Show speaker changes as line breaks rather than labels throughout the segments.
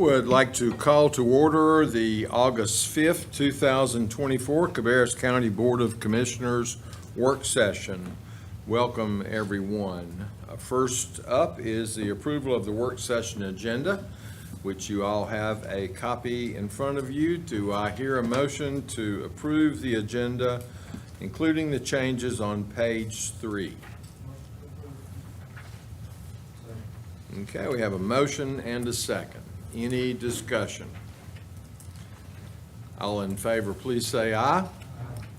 Would like to call to order the August 5th, 2024 Cabarrus County Board of Commissioners work session. Welcome, everyone. First up is the approval of the work session agenda, which you all have a copy in front of you. Do I hear a motion to approve the agenda, including the changes on page 3? Okay, we have a motion and a second. Any discussion? All in favor, please say aye.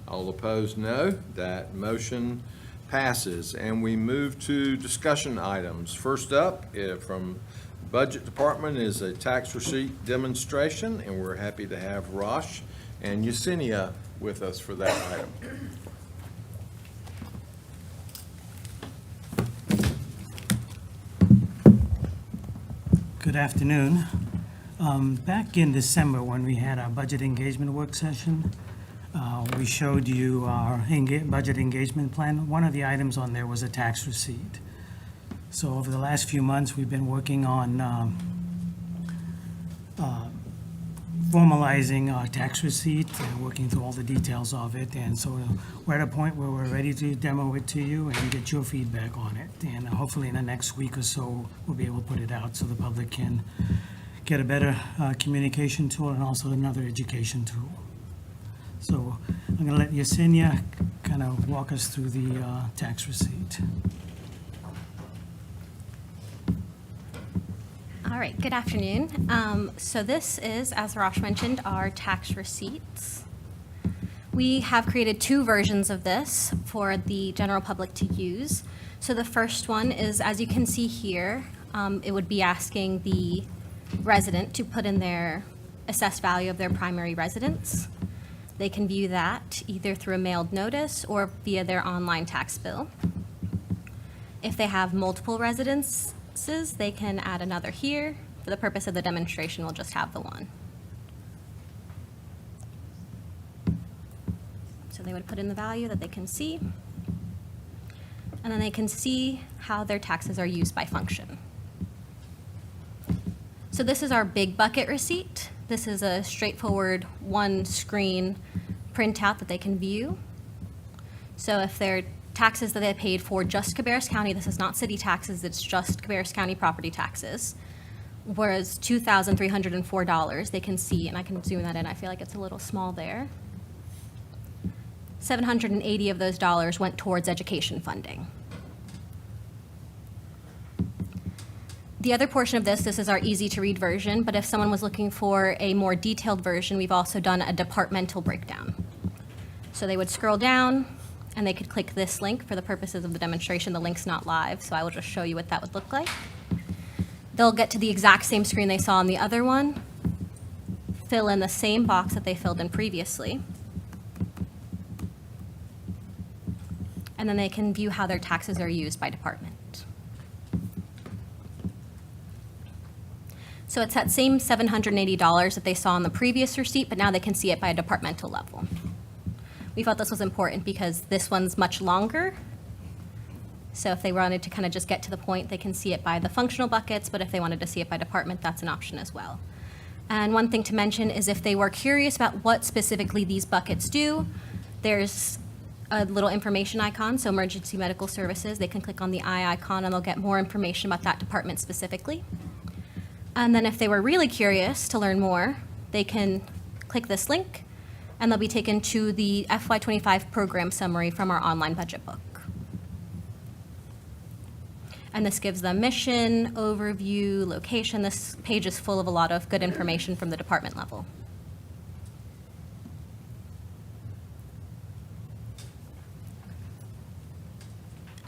All opposed, no. That motion passes. And we move to discussion items. First up, from Budget Department is a tax receipt demonstration, and we're happy to have Rosh and Yesenia with us for that item.
Good afternoon. Back in December, when we had our budget engagement work session, we showed you our budget engagement plan. One of the items on there was a tax receipt. So over the last few months, we've been working on formalizing our tax receipt, working through all the details of it. And so we're at a point where we're ready to demo it to you and get your feedback on it. And hopefully in the next week or so, we'll be able to put it out so the public can get a better communication tool and also another education tool. So I'm going to let Yesenia kind of walk us through the tax receipt.
All right, good afternoon. So this is, as Rosh mentioned, our tax receipts. We have created 2 versions of this for the general public to use. So the first one is, as you can see here, it would be asking the resident to put in their assessed value of their primary residence. They can view that either through a mailed notice or via their online tax bill. If they have multiple residences, they can add another here. For the purpose of the demonstration, we'll just have the one. So they would put in the value that they can see, and then they can see how their taxes are used by function. So this is our big bucket receipt. This is a straightforward one-screen printout that they can view. So if they're taxes that they paid for just Cabarrus County, this is not city taxes, it's just Cabarrus County property taxes, whereas $2,304, they can see, and I can zoom that in, I feel like it's a little small there. 780 of those dollars went towards education funding. The other portion of this is our easy to read version, but if someone was looking for a more detailed version, we've also done a departmental breakdown. So they would scroll down, and they could click this link. For the purposes of the demonstration, the link's not live, so I will just show you what that would look like. They'll get to the exact same screen they saw on the other one, fill in the same box that they filled in previously, and then they can view how their taxes are used by department. So it's that same $780 that they saw on the previous receipt, but now they can see it by a departmental level. We felt this was important because this one's much longer. So if they wanted to kind of just get to the point, they can see it by the functional buckets, but if they wanted to see it by department, that's an option as well. And one thing to mention is if they were curious about what specifically these buckets do, there's a little information icon, so emergency medical services, they can click on the eye icon and they'll get more information about that department specifically. And then if they were really curious to learn more, they can click this link, and they'll be taken to the FY25 program summary from our online budget book. And this gives them mission, overview, location. This page is full of a lot of good information from the department level.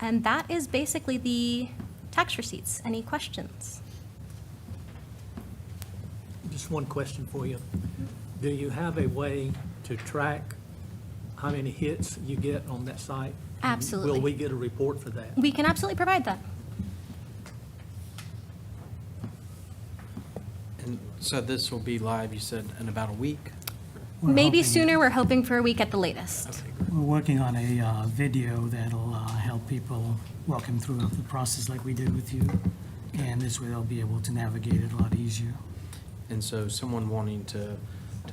And that is basically the tax receipts. Any questions?
Just one question for you. Do you have a way to track how many hits you get on that site?
Absolutely.
Will we get a report for that?
We can absolutely provide that.
And so this will be live, you said, in about a week?
Maybe sooner. We're hoping for a week at the latest.
Okay.
We're working on a video that'll help people walk them through the process like we did with you. And this way they'll be able to navigate it a lot easier.
And so someone wanting to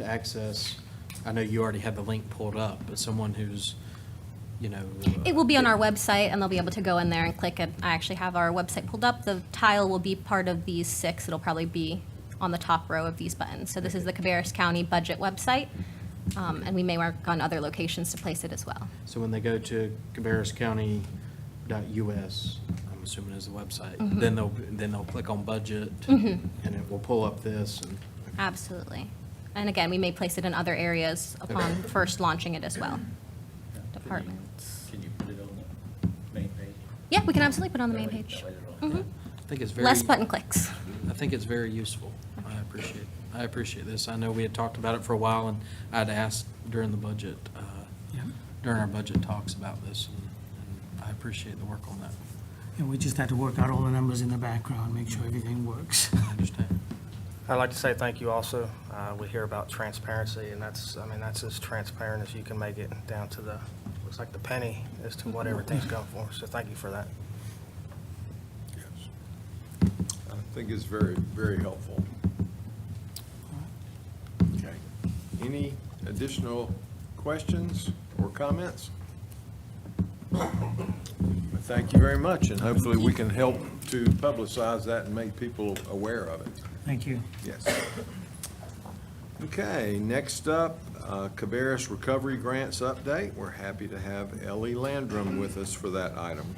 access, I know you already have the link pulled up, but someone who's, you know.
It will be on our website, and they'll be able to go in there and click it. I actually have our website pulled up. The tile will be part of these 6. It'll probably be on the top row of these buttons. So this is the Cabarrus County budget website, and we may work on other locations to place it as well.
So when they go to cabarruscounty.us, I'm assuming is the website, then they'll click on budget, and it will pull up this. And
Absolutely. And again, we may place it in other areas upon first launching it as well. Departments.
Can you put it on the main page?
Yeah, we can absolutely put it on the main page.
I think it's very.
Less button clicks.
I think it's very useful. I appreciate this. I know we had talked about it for a while, and I'd asked during the budget,
Yeah.
during our budget talks about this, and I appreciate the work on that.
And we just had to work out all the numbers in the background, make sure everything works.
I understand.
I'd like to say thank you also. We hear about transparency, and that's as transparent as you can make it, down to the, looks like the penny as to what everything's going for. So thank you for that.
Yes. I think it's very, very helpful. Okay. Any additional questions or comments? Thank you very much, and hopefully we can help to publicize that and make people aware of it.
Thank you.
Yes. Okay, next up, Cabarrus Recovery Grants update. We're happy to have Ellie Landrum with us for that item.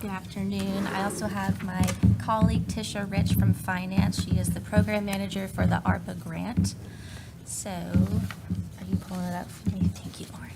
Good afternoon. I also have my colleague Tisha Rich from Finance. She is the program manager for the ARPA grant. So, are you pulling it up for me? Thank you, Lauren.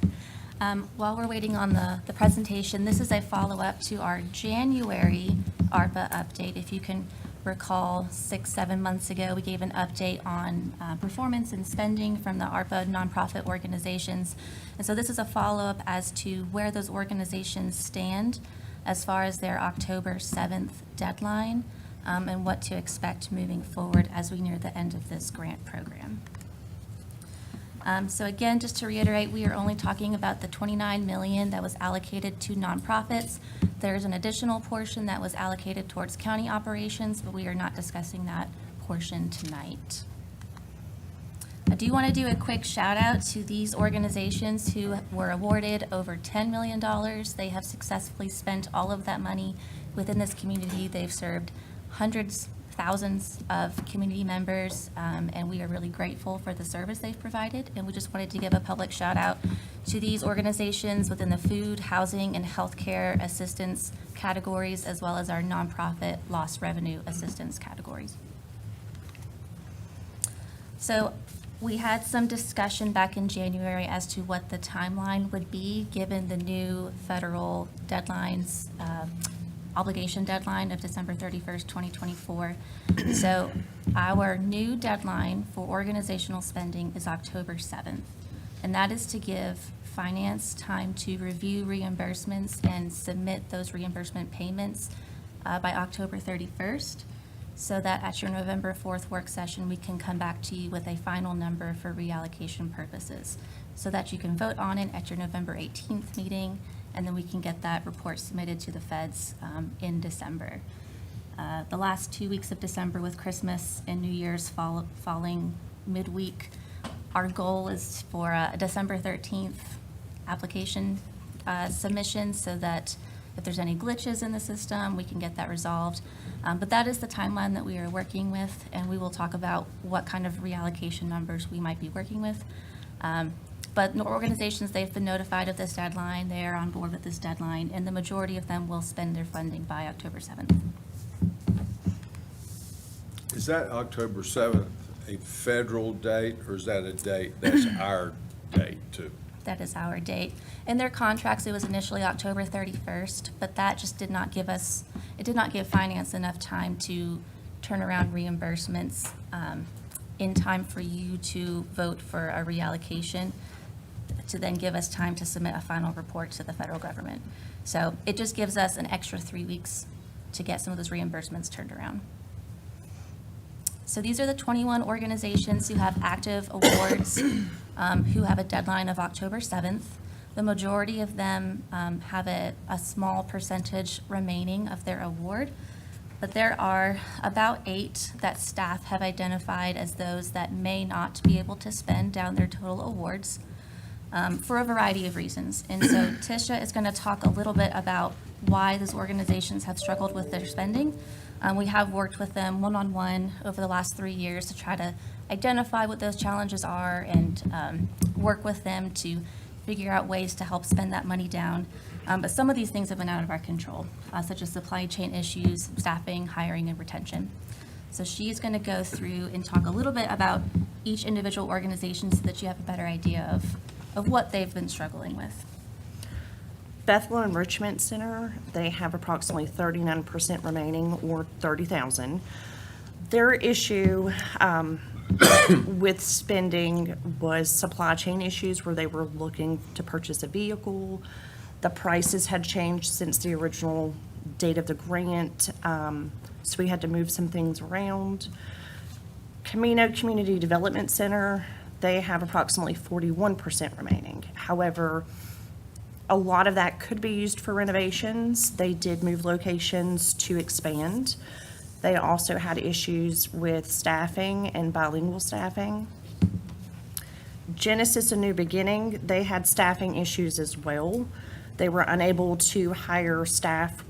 While we're waiting on the presentation, this is a follow-up to our January ARPA update. If you can recall, 6-7 months ago, we gave an update on performance and spending from the ARPA nonprofit organizations. And so this is a follow-up as to where those organizations stand as far as their October 7th deadline, and what to expect moving forward as we near the end of this grant program. So again, just to reiterate, we are only talking about the $29 million that was allocated to nonprofits. There's an additional portion that was allocated towards county operations, but we are not discussing that portion tonight. I do want to do a quick shout out to these organizations who were awarded over $10 million. They have successfully spent all of that money within this community. They've served hundreds, thousands of community members, and we are really grateful for the service they've provided. And we just wanted to give a public shout out to these organizations within the food, housing, and healthcare assistance categories, as well as our nonprofit lost revenue assistance categories. So we had some discussion back in January as to what the timeline would be, given the new federal deadlines, obligation deadline of December 31st, 2024. So our new deadline for organizational spending is October 7th, and that is to give finance time to review reimbursements and submit those reimbursement payments by October 31st. So that at your November 4th work session, we can come back to you with a final number for reallocation purposes, so that you can vote on it at your November 18th meeting, and then we can get that report submitted to the feds in December. The last 2 weeks of December, with Christmas and New Year's falling midweek, our goal is for a December 13th application submission, so that if there's any glitches in the system, we can get that resolved. But that is the timeline that we are working with, and we will talk about what kind of reallocation numbers we might be working with. But the organizations, they've been notified of this deadline, they are on board with this deadline, and the majority of them will spend their funding by October 7th.
Is that October 7th a federal date, or is that a date that's our date too?
That is our date. In their contracts, it was initially October 31st, but that just did not give finance enough time to turn around reimbursements in time for you to vote for a reallocation, to then give us time to submit a final report to the federal government. So it just gives us an extra 3 weeks to get some of those reimbursements turned around. So these are the 21 organizations who have active awards, who have a deadline of October 7th. The majority of them have a small percentage remaining of their award, but there are about 8 that staff have identified as those that may not be able to spend down their total awards for a variety of reasons. And so Tisha is going to talk a little bit about why those organizations have struggled with their spending. We have worked with them one-on-one over the last 3 years to try to identify what those challenges are and work with them to figure out ways to help spend that money down. But some of these things have been out of our control, such as supply chain issues, staffing, hiring, and retention. So she's going to go through and talk a little bit about each individual organization so that you have a better idea of what they've been struggling with.
Bethel Enrichment Center, they have approximately 39% remaining, or 30,000. Their issue with spending was supply chain issues where they were looking to purchase a vehicle. The prices had changed since the original date of the grant, so we had to move some things around. Camino Community Development Center, they have approximately 41% remaining. However, a lot of that could be used for renovations. They did move locations to expand. They also had issues with staffing and bilingual staffing. Genesis, A New Beginning, they had staffing issues as well. They were unable to hire staff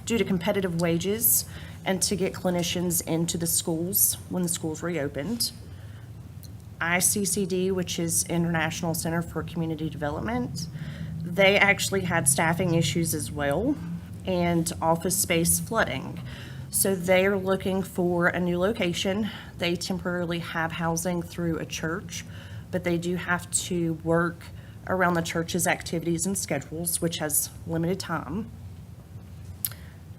due to competitive wages and to get clinicians into the schools when the schools reopened. ICCD, which is International Center for Community Development, they actually had staffing issues as well and office space flooding. So they are looking for a new location. They temporarily have housing through a church, but they do have to work around the church's activities and schedules, which has limited time.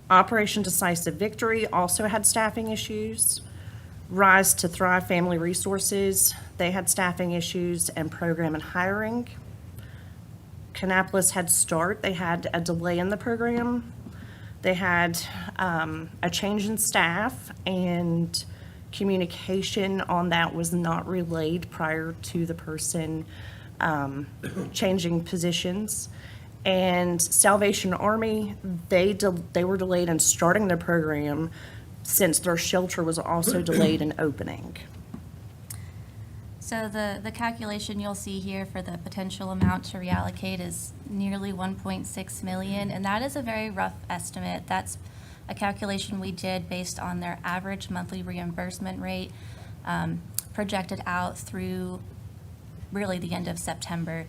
Operation Decisive Victory also had staffing issues. Rise to Thrive Family Resources, they had staffing issues and program and hiring. Kannapolis Head Start, they had a delay in the program. They had a change in staff, and communication on that was not relayed prior to the person changing positions. And Salvation Army, they were delayed in starting their program since their shelter was also delayed in opening.
So the calculation you'll see here for the potential amount to reallocate is nearly 1.6 million, and that is a very rough estimate. That's a calculation we did based on their average monthly reimbursement rate, projected out through really the end of September.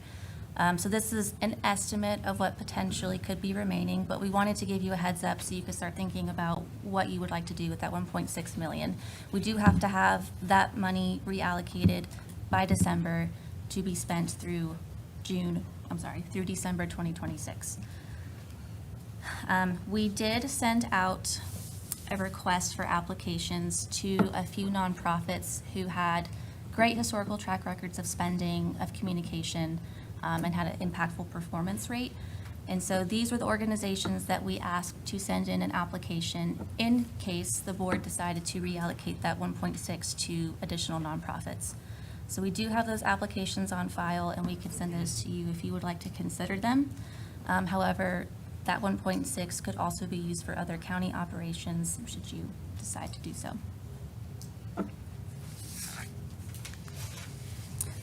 So this is an estimate of what potentially could be remaining, but we wanted to give you a heads up so you could start thinking about what you would like to do with that 1.6 million. We do have to have that money reallocated by December to be spent through through December 2026. We did send out a request for applications to a few nonprofits who had great historical track records of spending, of communication, and had an impactful performance rate. And so these were the organizations that we asked to send in an application in case the board decided to reallocate that 1.6 to additional nonprofits. So we do have those applications on file, and we can send those to you if you would like to consider them. However, that 1.6 could also be used for other county operations should you decide to do so.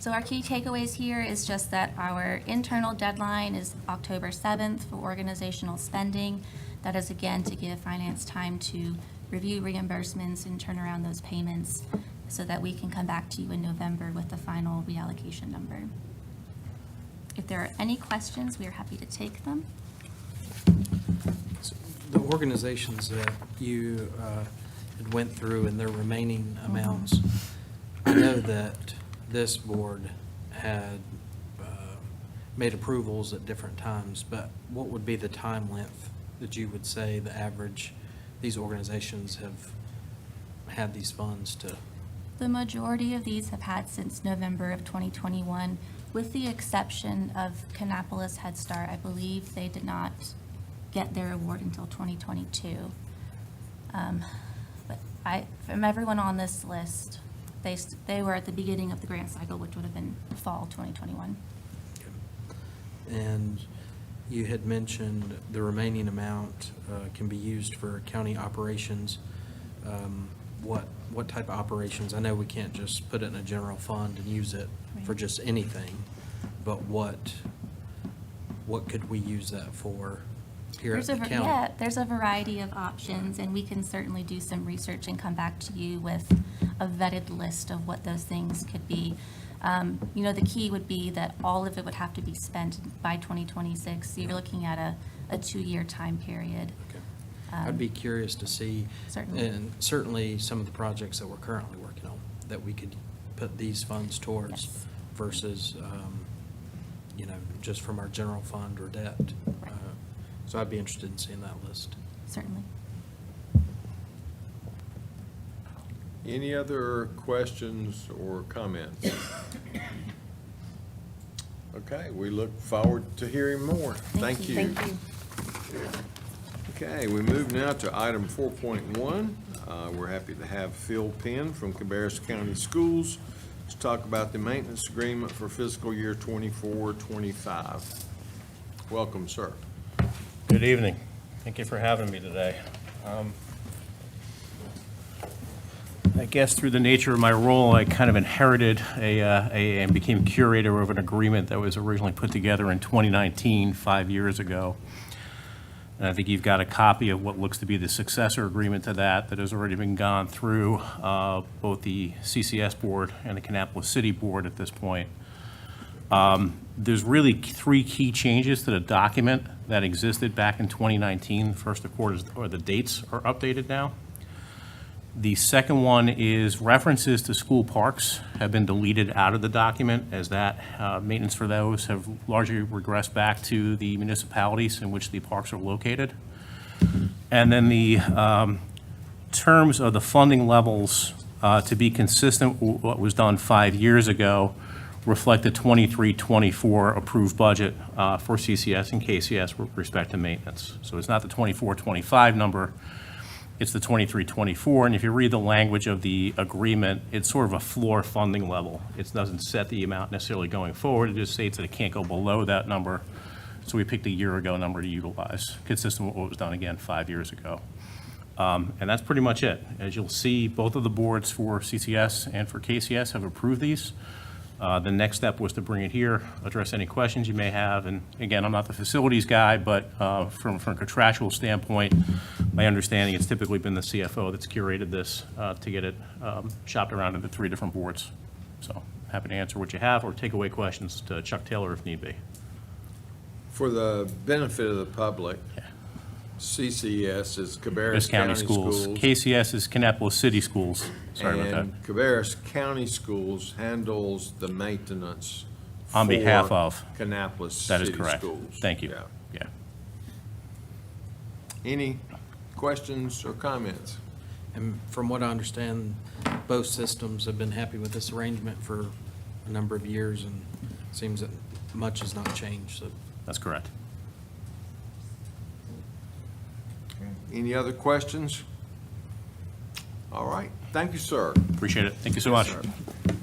So our key takeaways here is just that our internal deadline is October 7th for organizational spending. That is, again, to give finance time to review reimbursements and turn around those payments so that we can come back to you in November with the final reallocation number. If there are any questions, we are happy to take them.
The organizations that you had went through and their remaining amounts, I know that this board had made approvals at different times, but what would be the time length that you would say the average these organizations have had these funds to?
The majority of these have had since November of 2021, with the exception of Kannapolis Head Start. I believe they did not get their award until 2022. But from everyone on this list, they were at the beginning of the grant cycle, which would have been fall 2021.
And you had mentioned the remaining amount can be used for county operations. What type of operations? I know we can't just put it in a general fund and use it for
Right.
just anything, but what could we use that for here at the county?
Yeah, there's a variety of options, and we can certainly do some research and come back to you with a vetted list of what those things could be. You know, the key would be that all of it would have to be spent by 2026. So you're looking at a 2-year time period.
Okay. I'd be curious to see.
Certainly.
And certainly some of the projects that we're currently working on, that we could put these funds towards
Yes.
versus, just from our general fund or debt.
Right.
So I'd be interested in seeing that list.
Certainly.
Any other questions or comments? Okay, we look forward to hearing more. Thank you.
Thank you.
Okay, we move now to item 4.1. We're happy to have Phil Penn from Cabarrus County Schools to talk about the maintenance agreement for fiscal year 24-25. Welcome, sir.
Good evening. Thank you for having me today. I guess through the nature of my role, I kind of inherited and became curator of an agreement that was originally put together in 2019, 5 years ago. And I think you've got a copy of what looks to be the successor agreement to that has already been gone through both the CCS board and the Kannapolis City board at this point. There's really 3 key changes to the document that existed back in 2019. First, of course, the dates are updated now. The second one is references to school parks have been deleted out of the document, as that maintenance for those have largely regressed back to the municipalities in which the parks are located. And then the terms of the funding levels to be consistent with what was done 5 years ago reflect the 23-24 approved budget for CCS and KCS with respect to maintenance. So it's not the 24-25 number, it's the 23-24, and if you read the language of the agreement, it's sort of a floor funding level. It doesn't set the amount necessarily going forward, it just states that it can't go below that number. So we picked a year ago number to utilize, consistent with what was done again 5 years ago. And that's pretty much it. As you'll see, both of the boards for CCS and for KCS have approved these. The next step was to bring it here, address any questions you may have. And again, I'm not the facilities guy, but from a contractual standpoint, my understanding, it's typically been the CFO that's curated this to get it shopped around into 3 different boards. So happy to answer what you have or take away questions to Chuck Taylor if need be.
For the benefit of the public, CCS is Cabarrus
County Schools. KCS is Kannapolis City Schools. Sorry about that.
And Cabarrus County Schools handles the maintenance
On behalf
for
of.
Kannapolis
That is
City
correct.
Schools.
Thank you.
Yeah.
Yeah.
Any questions or comments?
And from what I understand, both systems have been happy with this arrangement for a number of years, and it seems that much has not changed, so.
That's correct.
Any other questions? All right, thank you, sir.
Appreciate it. Thank you so much.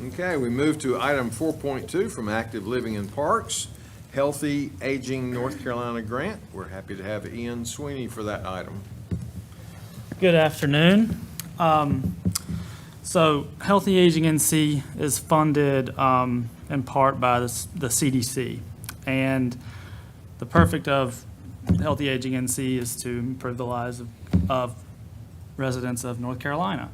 Okay, we move to item 4.2 from Active Living in Parks, Healthy Aging North Carolina Grant. We're happy to have Ian Sweeney for that item.
Good afternoon. So Healthy Aging NC is funded in part by the CDC. And the purpose of Healthy Aging NC is to improve the lives of residents of North Carolina.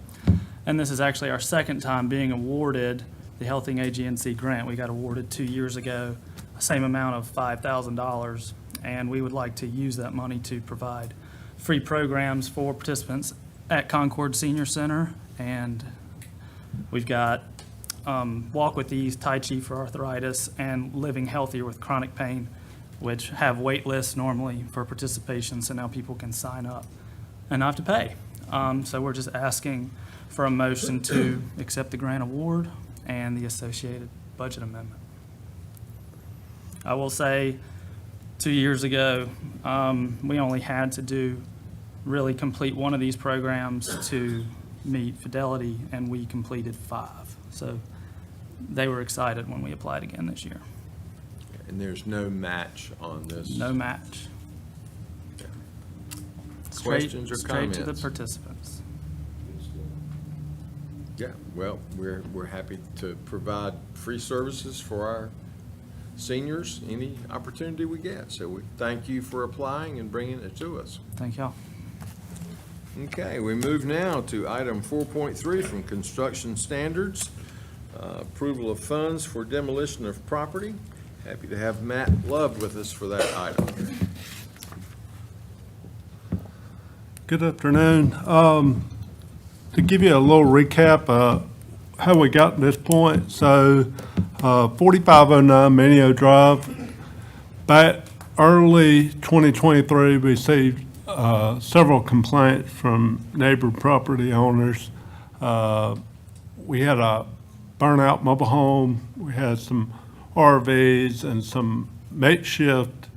And this is actually our second time being awarded the Healthy Aging NC grant. We got awarded 2 years ago, the same amount of $5,000. And we would like to use that money to provide free programs for participants at Concord Senior Center. And we've got Walk with Ease, Tai Chi for arthritis, and Living Healthier with chronic pain, which have wait lists normally for participation, so now people can sign up and not have to pay. So we're just asking for a motion to accept the grant award and the associated budget amendment. I will say, 2 years ago, we only had to really complete one of these programs to meet fidelity, and we completed 5. So they were excited when we applied again this year.
And there's no match on this?
No match.
Questions or comments?
Straight to the participants.
Yeah, well, we're happy to provide free services for our seniors any opportunity we get. So we thank you for applying and bringing it to us.
Thank y'all.
Okay, we move now to item 4.3 from Construction Standards, approval of funds for demolition of property. Happy to have Matt Love with us for that item.
Good afternoon. To give you a little recap, how we got to this point. So, 4509 Manio Drive, back early 2023, we received several complaints from neighbor property owners. We had a burnout mobile home, we had some RVs and some makeshift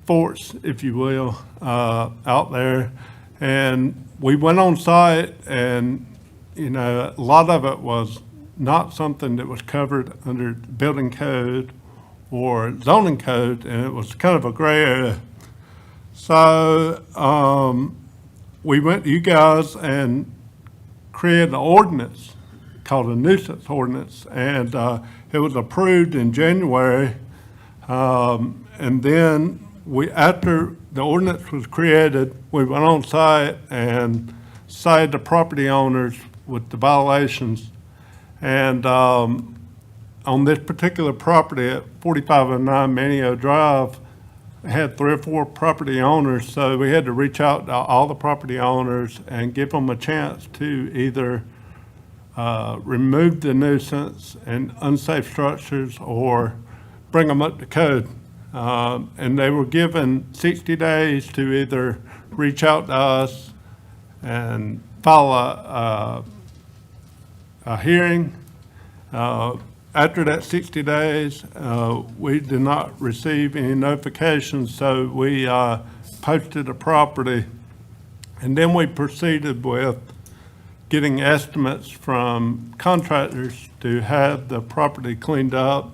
forts, if you will, out there. And we went on site and, a lot of it was not something that was covered under building code or zoning code, and it was kind of a gray area. So we went to you guys and created an ordinance called a nuisance ordinance, and it was approved in January. And then after the ordinance was created, we went on site and cited the property owners with the violations. And on this particular property at 4509 Manio Drive, it had 3 or 4 property owners, so we had to reach out to all the property owners and give them a chance to either remove the nuisance and unsafe structures or bring them up to code. And they were given 60 days to either reach out to us and file a hearing. After that 60 days, we did not receive any notifications, so we posted a property. And then we proceeded with getting estimates from contractors to have the property cleaned up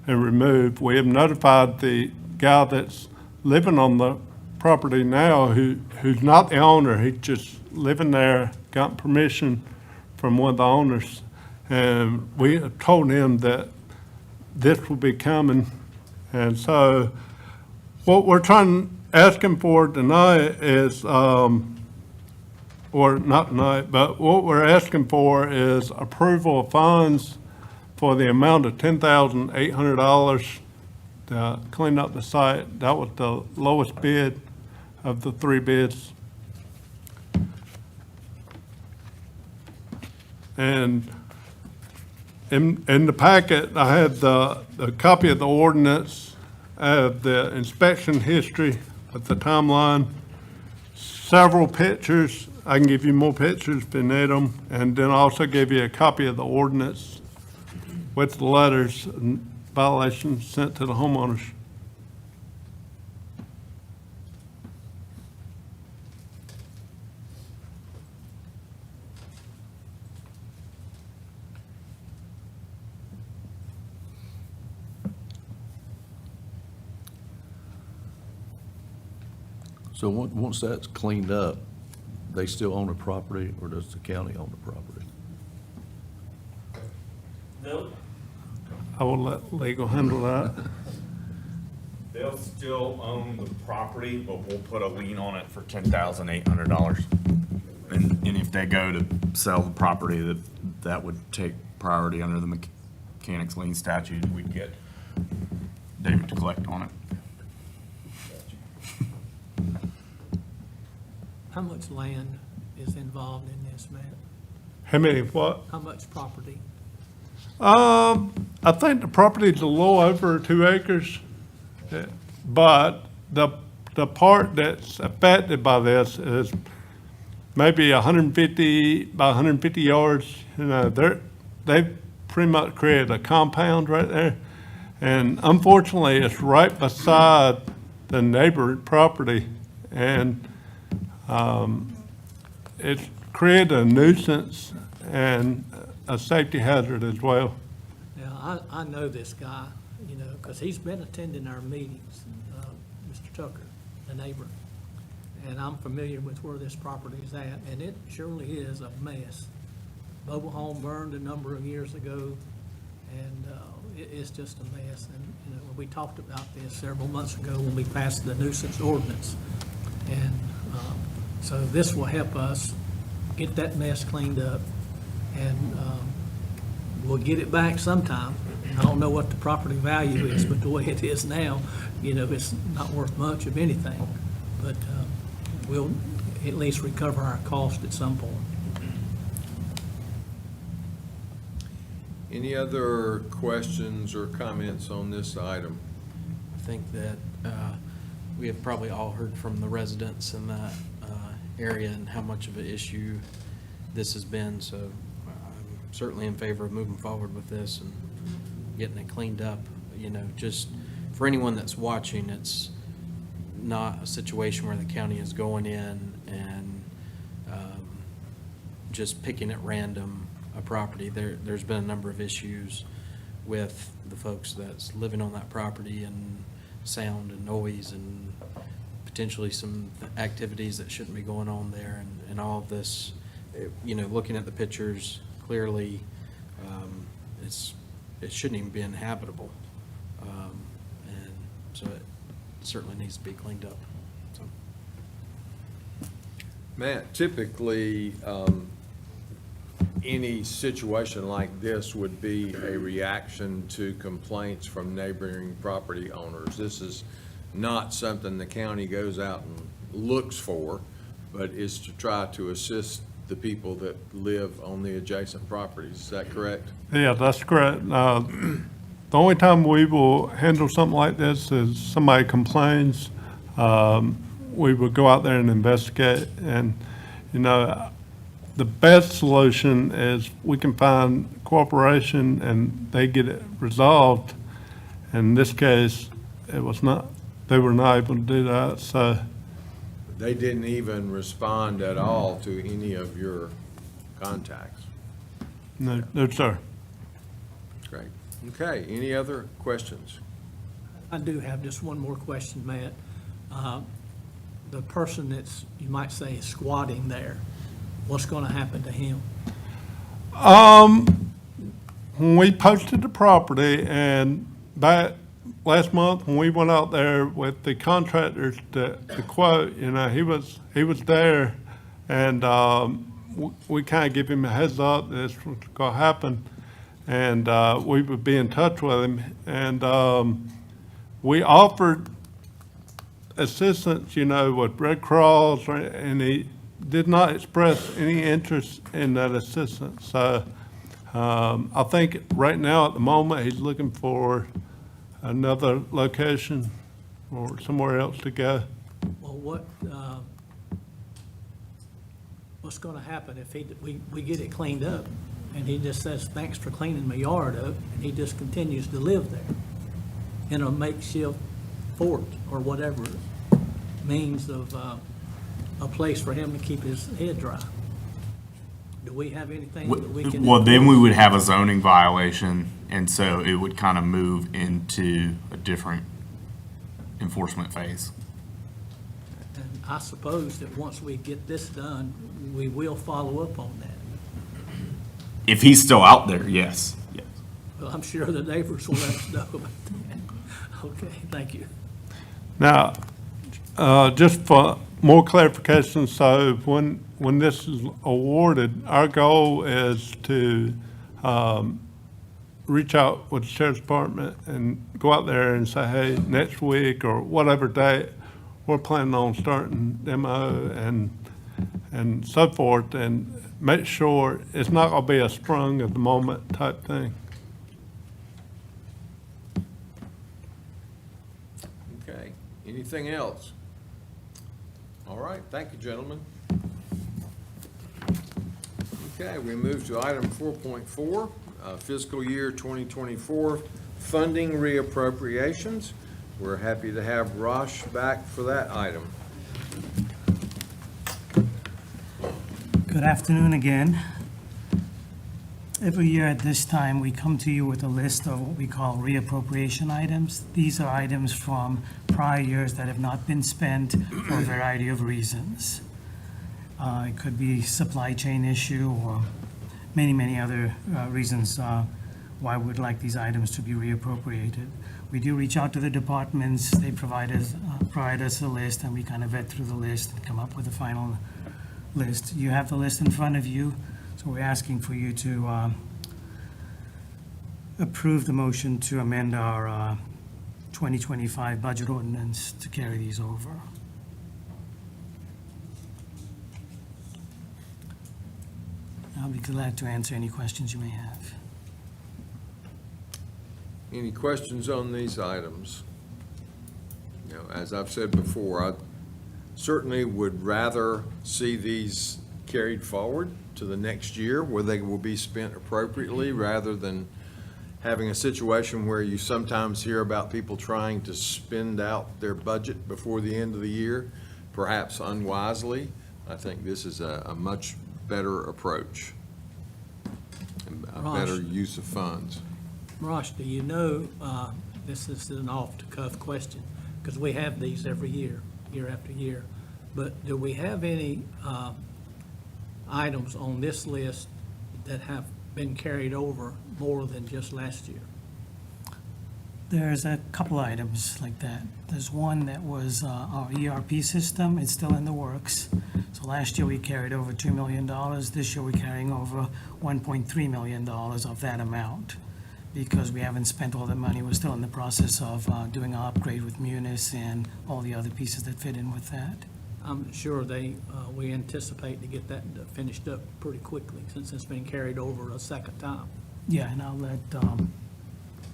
and removed. We have notified the guy that's living on the property now, who's not the owner, he's just living there, got permission from one of the owners. And we told him that this will be coming. And so what we're asking for tonight is, or not tonight, but what we're asking for is approval of funds for the amount of $10,800 to clean up the site. That was the lowest bid of the 3 bids. And in the packet, I had the copy of the ordinance, I have the inspection history with the timeline, several pictures. I can give you more pictures if you need them, and then I also give you a copy of the ordinance with the letters and violations sent to the homeowners.
So once that's cleaned up, they still own the property, or does the county own the property?
I will let legal handle that.
They'll still own the property, but we'll put a lien on it for $10,800. And if they go to sell the property, that would take priority under the mechanics lien statute. We'd get David to collect on it.
How much land is involved in this, Matt?
How many what?
How much property?
I think the property's a little over 2 acres, but the part that's affected by this is maybe 150 by 150 yards. They've pretty much created a compound right there, and unfortunately, it's right beside the neighbor property, and it's created a nuisance and a safety hazard as well.
Now, I know this guy, you know, because he's been attending our meetings, Mr. Tucker, a neighbor. And I'm familiar with where this property is at, and it surely is a mess. Mobile home burned a number of years ago, and it's just a mess. And, you know, we talked about this several months ago when we passed the nuisance ordinance. And so this will help us get that mess cleaned up, and we'll get it back sometime. I don't know what the property value is, but the way it is now, you know, it's not worth much of anything. But we'll at least recover our cost at some point.
Any other questions or comments on this item?
I think that we have probably all heard from the residents in that area and how much of an issue this has been, so I'm certainly in favor of moving forward with this and getting it cleaned up. You know, just for anyone that's watching, it's not a situation where the county is going in and just picking at random a property. There's been a number of issues with the folks that's living on that property, and sound and noise and potentially some activities that shouldn't be going on there, and all of this, you know, looking at the pictures, clearly it shouldn't even be inhabitable. And so it certainly needs to be cleaned up. So.
Matt, typically, any situation like this would be a reaction to complaints from neighboring property owners. This is not something the county goes out and looks for, but is to try to assist the people that live on the adjacent properties. Is that correct?
Yeah, that's correct. The only time we will handle something like this is somebody complains. We will go out there and investigate, and, you know, the best solution is we can find cooperation and they get it resolved. In this case, it was not, they were not able to do that, so.
They didn't even respond at all to any of your contacts.
No, sir.
Great. Okay, any other questions?
I do have just one more question, Matt. The person that's, you might say, squatting there, what's going to happen to him?
When we posted the property, and back last month, when we went out there with the contractors to quote, you know, he was there, and we kind of give him a heads up that this was going to happen, and we would be in touch with him, and we offered assistance, you know, with Red Cross, and he did not express any interest in that assistance. So I think right now at the moment he's looking for another location or somewhere else to go.
Well, what's going to happen if we get it cleaned up and he just says, thanks for cleaning my yard up, and he just continues to live there in a makeshift fort or whatever means of a place for him to keep his head dry? Do we have anything that we can?
Well, then we would have a zoning violation, and so it would kind of move into a different enforcement phase.
And I suppose that once we get this done, we will follow up on that.
If he's still out there, yes. Yes.
Well, I'm sure the neighbors will let us know about that. Okay, thank you.
Now, just for more clarification, so when this is awarded, our goal is to reach out with the sheriff's department and go out there and say, hey, next week or whatever date, we're planning on starting demo and so forth, and make sure it's not going to be a sprung at the moment type thing.
Okay, anything else? All right, thank you, gentlemen. Okay, we move to item 4.4, fiscal year 2024 funding reappropriations. We're happy to have Rosh back for that item.
Good afternoon again. Every year at this time, we come to you with a list of what we call reappropriation items. These are items from prior years that have not been spent for a variety of reasons. It could be supply chain issue or many, many other reasons why we'd like these items to be reappropriated. We do reach out to the departments, they provide us a list, and we kind of vet through the list and come up with a final list. You have the list in front of you, so we're asking for you to approve the motion to amend our 2025 budget ordinance to carry these over. I'll be glad to answer any questions you may have.
Any questions on these items? You know, as I've said before, I certainly would rather see these carried forward to the next year where they will be spent appropriately rather than having a situation where you sometimes hear about people trying to spend out their budget before the end of the year, perhaps unwisely. I think this is a much better approach and a better use of funds.
Ross, do you know, this is an off-the-cuff question, because we have these every year, year after year, but do we have any items on this list that have been carried over more than just last year?
There's a couple items like that. There's one that was our ERP system. It's still in the works. So last year we carried over $2 million. This year we're carrying over $1.3 million of that amount because we haven't spent all the money. We're still in the process of doing an upgrade with Munis and all the other pieces that fit in with that.
I'm sure we anticipate to get that finished up pretty quickly since it's been carried over a second time.
Yeah, and I'll let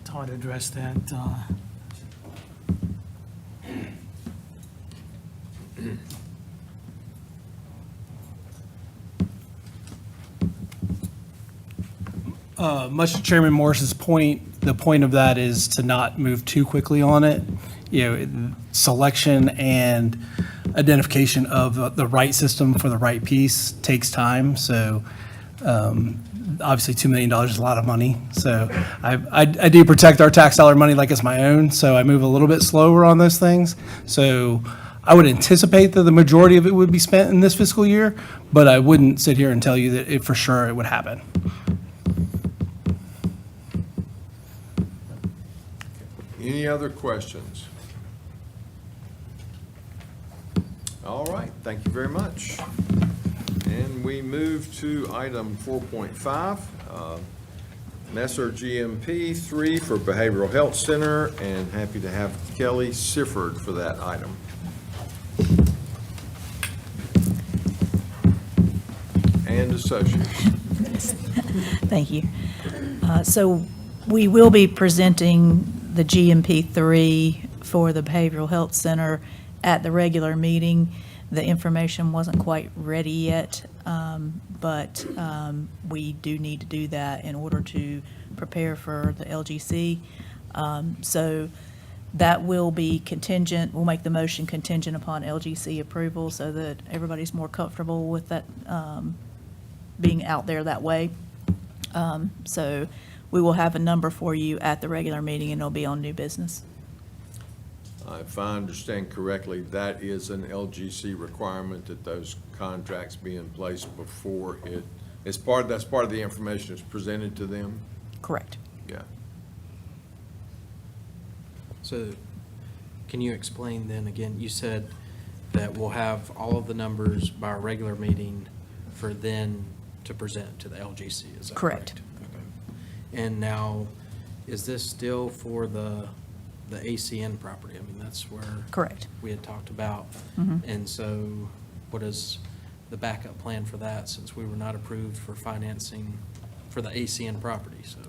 Todd address that.
Much to Chairman Morris's point, the point of that is to not move too quickly on it. You know, selection and identification of the right system for the right piece takes time. So obviously $2 million is a lot of money. So I do protect our tax dollar money like it's my own. So I move a little bit slower on those things. So I would anticipate that the majority of it would be spent in this fiscal year, but I wouldn't sit here and tell you that for sure it would happen.
Any other questions? All right, thank you very much. And we move to item 4.5, Messer GMP 3 for Behavioral Health Center, and happy to have Kelly Sifford for that item. And Associates.
Thank you. So we will be presenting the GMP3 for the Behavioral Health Center at the regular meeting. The information wasn't quite ready yet, but we do need to do that in order to prepare for the LGC. So that will be contingent, we'll make the motion contingent upon LGC approval so that everybody's more comfortable with that being out there that way. So we will have a number for you at the regular meeting, and it'll be on new business.
If I understand correctly, that is an LGC requirement that those contracts be in place before that's part of the information that's presented to them?
Correct.
Yeah.
So can you explain then again, you said that we'll have all of the numbers by our regular meeting for then to present to the LGC, is that correct?
Correct.
Okay. And now, is this still for the ACN property? I mean, that's where.
Correct.
We had talked about.
Mhm.
And so what is the backup plan for that since we were not approved for financing for the ACN property, so.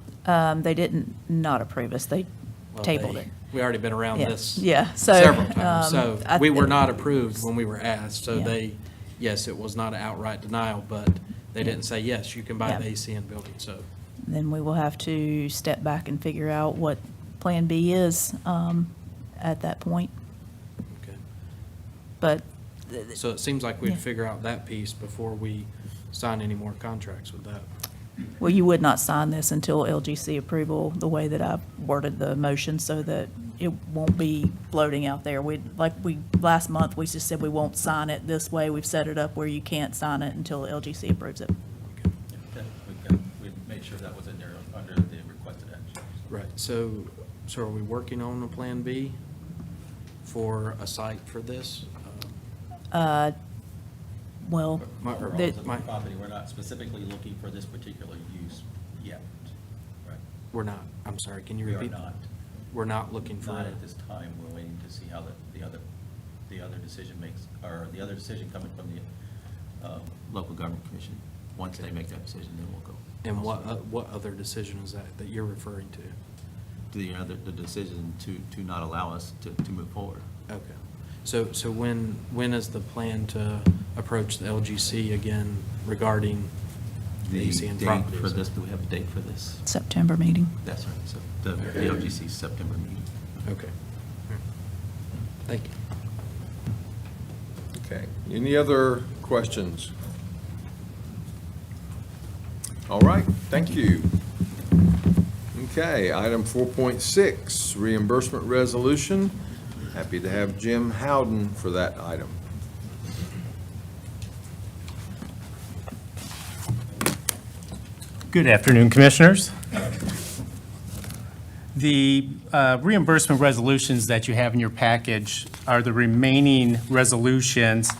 They didn't not approve us, they
Well,
tabled
they-
it.
We already been around
Yeah,
this.
yeah, so,
Several times, so
I
we were
think-
not approved when we were asked, so
Yeah.
they, yes, it was not an outright denial, but they didn't say, yes, you can buy the
Yeah.
ACN building, so.
Then we will have to step back and figure out what Plan B is at that point.
Okay.
But
So it seems like we'd
Yeah.
figure out that piece before we sign any more contracts with that.
Well, you would not sign this until LGC approval, the way that I've worded the motion, so that it won't be floating out there. Last month, we just said we won't sign it this way. We've set it up where you can't sign it until LGC approves it.
We made sure that was in there under the requested action.
Right, so are we working on a Plan B for a site for this?
Well,
My-
For all
the-
of the property, we're not specifically looking for this particular use yet. Right.
We're not, I'm sorry, can you
We are
repeat?
not.
We're not looking for
Not
it.
at this time. We're waiting to see how the other decision makes, or the other decision coming from the local government commission. Once they make that decision, then we'll go.
And what other decision is that you're referring to?
The decision to not allow us to move forward.
Okay. So when is the plan to approach the LGC again regarding the ACN
date
properties?
for this, do we have a date for this?
September meeting.
That's right, so the LGC September meeting.
Okay. Thank you.
Okay, any other questions? All right, thank you. Okay, item 4.6, reimbursement resolution. Happy to have Jim Howden for that item.
Good afternoon, Commissioners. The reimbursement resolutions that you have in your package are the remaining resolutions.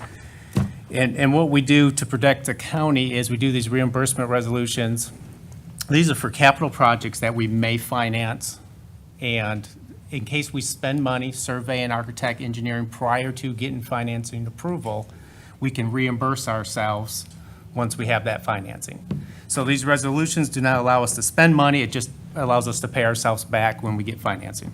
And what we do to protect the county is we do these reimbursement resolutions. These are for capital projects that we may finance. And in case we spend money, survey and architect engineering prior to getting financing approval, we can reimburse ourselves once we have that financing. So these resolutions do not allow us to spend money, it just allows us to pay ourselves back when we get financing.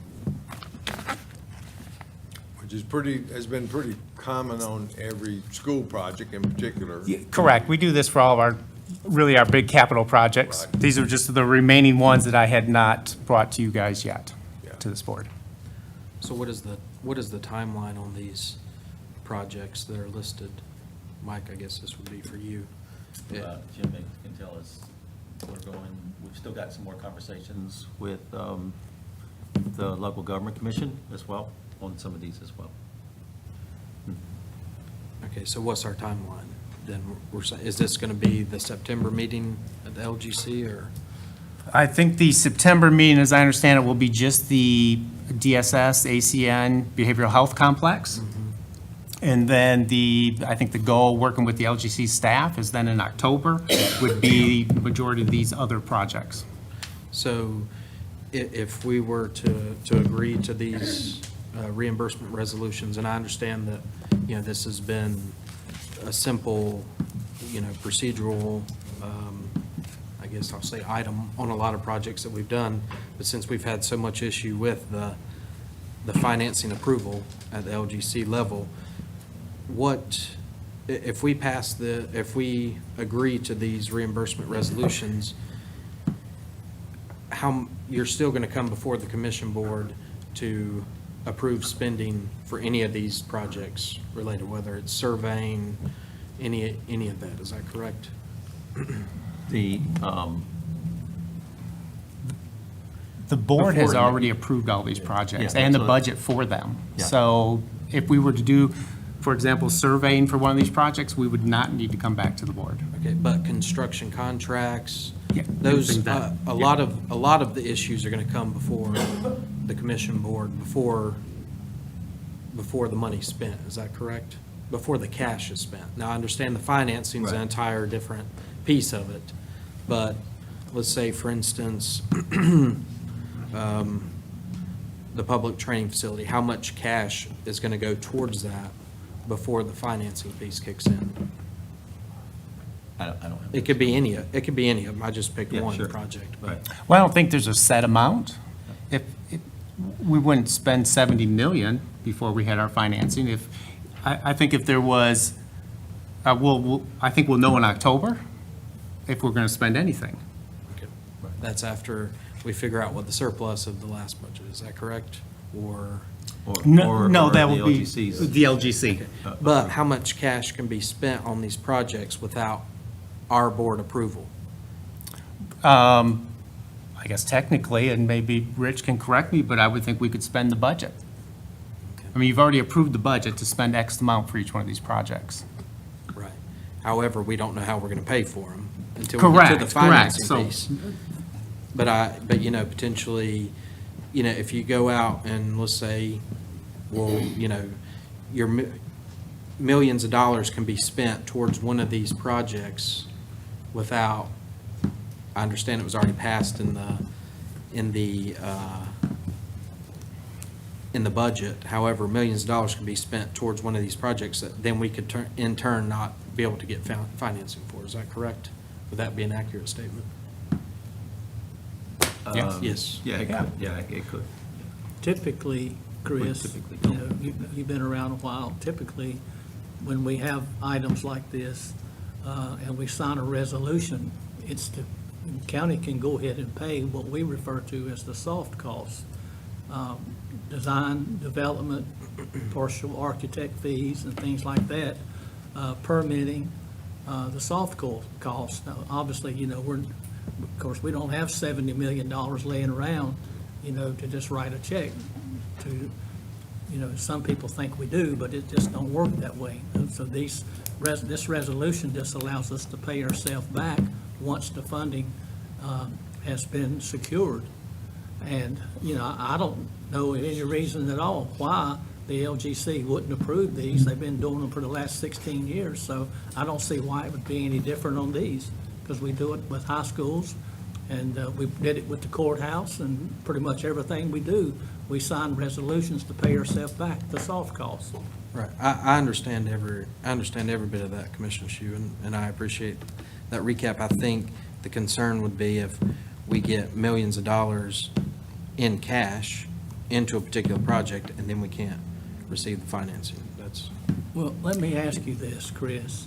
Which is has been pretty common on every school project in particular.
Correct, we do this for all of our big capital projects.
Right.
These are just the remaining ones that I had not brought to you guys yet, to this board.
So what is the timeline on these projects that are listed? Mike, I guess this would be for you.
Jim can tell us, we've still got some more conversations with the local government commission as well, on some of these as well.
Okay, so what's our timeline? Then is this going to be the September meeting at the LGC, or?
I think the September meeting, as I understand it, will be just the DSS, ACN Behavioral Health Complex. And then I think the goal, working with the LGC staff, is then in October would be the majority of these other projects.
So if we were to agree to these reimbursement resolutions, and I understand that, this has been a simple, procedural, I guess I'll say item on a lot of projects that we've done, but since we've had so much issue with the financing approval at the LGC level, if we agree to these reimbursement resolutions, you're still going to come before the commission board to approve spending for any of these projects related, whether it's surveying, any of that, is that correct?
The board has
Before-
already approved all these projects
Yeah,
and the
that's what-
budget for them.
Yeah.
So if we were to do, for example, surveying for one of these projects, we would not need to come back to the board.
Okay, but construction contracts,
Yeah,
those,
things that-
a lot of the issues are going to come before the commission board, before the money's spent, is that correct? Before the cash is spent. Now, I understand the financing is an
Right.
entire different piece of it, but let's say, for instance, the public training facility, how much cash is going to go towards that before the financing piece kicks in?
I don't have.
It could be any of them. I just picked
Yeah,
one
sure.
project, but.
Right.
Well, I don't think there's a set amount. If we wouldn't spend 70 million before we had our financing. I think if there was, I think we'll know in October if we're going to spend anything.
Okay. That's after we figure out what the surplus of the last budget is, that correct? Or,
No, that
the
would be
LGCs.
the LGC.
but how much cash can be spent on these projects without our board approval?
I guess technically, and maybe Rich can correct me, but I would think we could spend the budget. I mean, you've already approved the budget to spend X amount for each one of these projects.
Right. However, we don't know how we're going to pay for them until we get to the
Correct,
financing
so-
piece. But, you know, potentially, you know, if you go out and let's say, well, you know, your millions of dollars can be spent towards one of these projects without, I understand it was already passed in the budget. However, millions of dollars can be spent towards one of these projects that then we could in turn not be able to get financing for. Is that correct? Would that be an accurate statement?
Yes.
Yes.
Yeah, it could, yeah, it could.
Typically, Chris,
typically
you know, you've been around a while, typically, when we have items like this, and we sign a resolution, the county can go ahead and pay what we refer to as the soft costs. Design, development, partial architect fees and things like that, permitting, the soft costs. Now, obviously, you know, of course, we don't have $70 million laying around, you know, to just write a check to, you know, some people think we do, but it just don't work that way. And so this resolution just allows us to pay ourselves back once the funding has been secured. And, you know, I don't know any reason at all why the LGC wouldn't approve these. They've been doing them for the last 16 years, so I don't see why it would be any different on these, because we do it with high schools, and we did it with the courthouse, and pretty much everything we do, we sign resolutions to pay ourselves back the soft costs.
Right. I understand every bit of that, Commissioner Shue, and I appreciate that recap. I think the concern would be if we get millions of dollars in cash into a particular project, and then we can't receive the financing. That's,
Well, let me ask you this, Chris.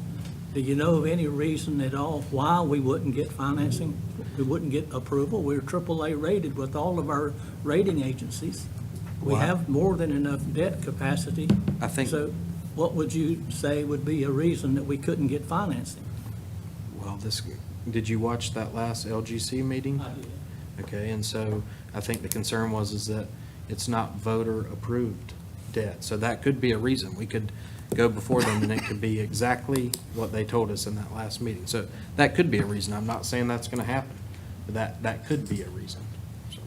Do you know of any reason at all why we wouldn't get financing? We wouldn't get approval? We're AAA rated with all of our rating agencies. We
Wow.
have more than enough debt capacity.
I think-
So what would you say would be a reason that we couldn't get financing?
well, did you watch that last LGC meeting?
I did.
Okay, and so I think the concern is that it's not voter-approved debt. So that could be a reason. We could go before them, and it could be exactly what they told us in that last meeting. So that could be a reason. I'm not saying that's going to happen, but that could be a reason. So,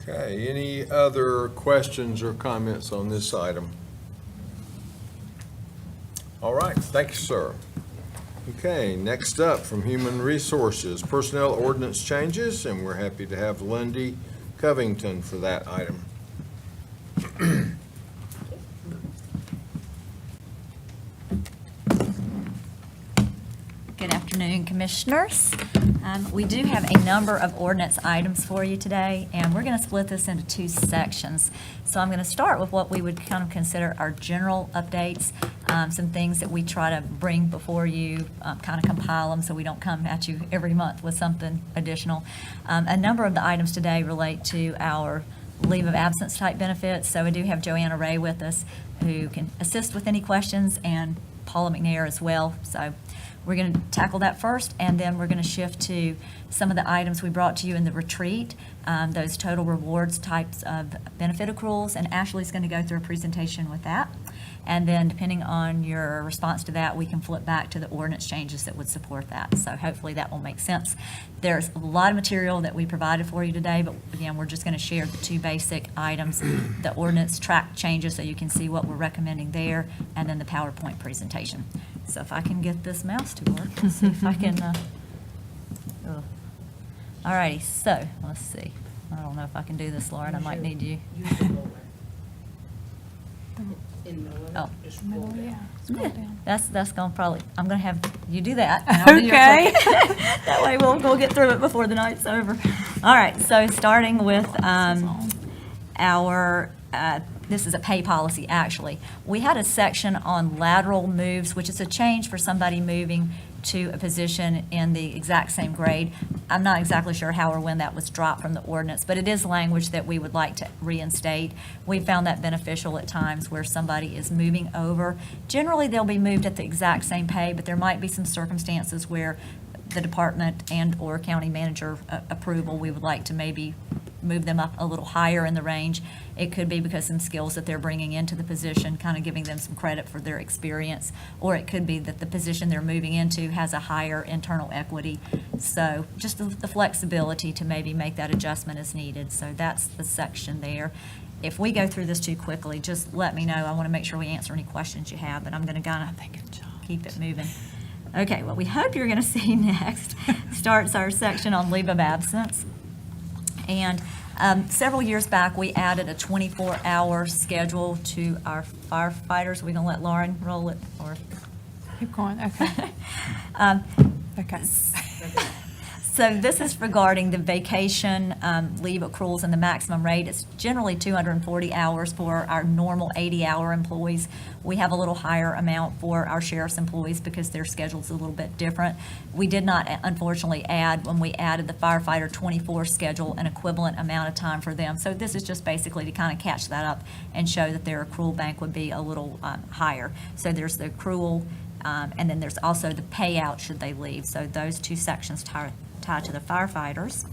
Okay, any other questions or comments on this item? All right, thank you, sir. Okay, next up from Human Resources, Personnel Ordinance Changes, and we're happy to have Lindy Covington for that item.
Good afternoon, Commissioners. We do have a number of ordinance items for you today, and we're going to split this into two sections. So I'm going to start with what we would kind of consider our general updates, some things that we try to bring before you, kind of compile them so we don't come at you every month with something additional. A number of the items today relate to our leave of absence type benefits. So we do have Joanna Ray with us who can assist with any questions, and Paula McNair as well. So we're going to tackle that first, and then we're going to shift to some of the items we brought to you in the retreat, those total rewards types of benefit accruals, and Ashley's going to go through a presentation with that. And then depending on your response to that, we can flip back to the ordinance changes that would support that. So hopefully that will make sense. There's a lot of material that we provided for you today, but again, we're just going to share the two basic items, the ordinance track changes so you can see what we're recommending there, and then the PowerPoint presentation. So if I can get this mouse to work, let's see if I can. All righty, so let's see. I don't know if I can do this, Lauren. I might need you. Oh. Yeah, that's gonna probably, I'm gonna have you do that. And I'll do your
Okay.
click. That way we'll get through it before the night's over. All right, so starting with our, this is a pay policy, actually. We had a section on lateral moves, which is a change for somebody moving to a position in the exact same grade. I'm not exactly sure how or when that was dropped from the ordinance, but it is language that we would like to reinstate. We found that beneficial at times where somebody is moving over. Generally, they'll be moved at the exact same pay, but there might be some circumstances where the department and/or county manager approval, we would like to maybe move them up a little higher in the range. It could be because some skills that they're bringing into the position, kind of giving them some credit for their experience, or it could be that the position they're moving into has a higher internal equity. So just the flexibility to maybe make that adjustment as needed. So that's the section there. If we go through this too quickly, just let me know. I want to make sure we answer any questions you have, but I'm going to kind of keep it moving. Okay, what we hope you're going to see next starts our section on leave of absence. And several years back, we added a 24-hour schedule to our firefighters. Are we going to let Lauren roll it, or?
Keep going, okay. Okay.
So this is regarding the vacation leave accruals and the maximum rate. It's generally 240 hours for our normal 80-hour employees. We have a little higher amount for our sheriff's employees because their schedule's a little bit different. We did not, unfortunately, add, when we added the firefighter 24 schedule, an equivalent amount of time for them. So this is just basically to kind of catch that up and show that their accrual bank would be a little higher. So there's the accrual, and then there's also the payout should they leave. So those two sections tied to the firefighters.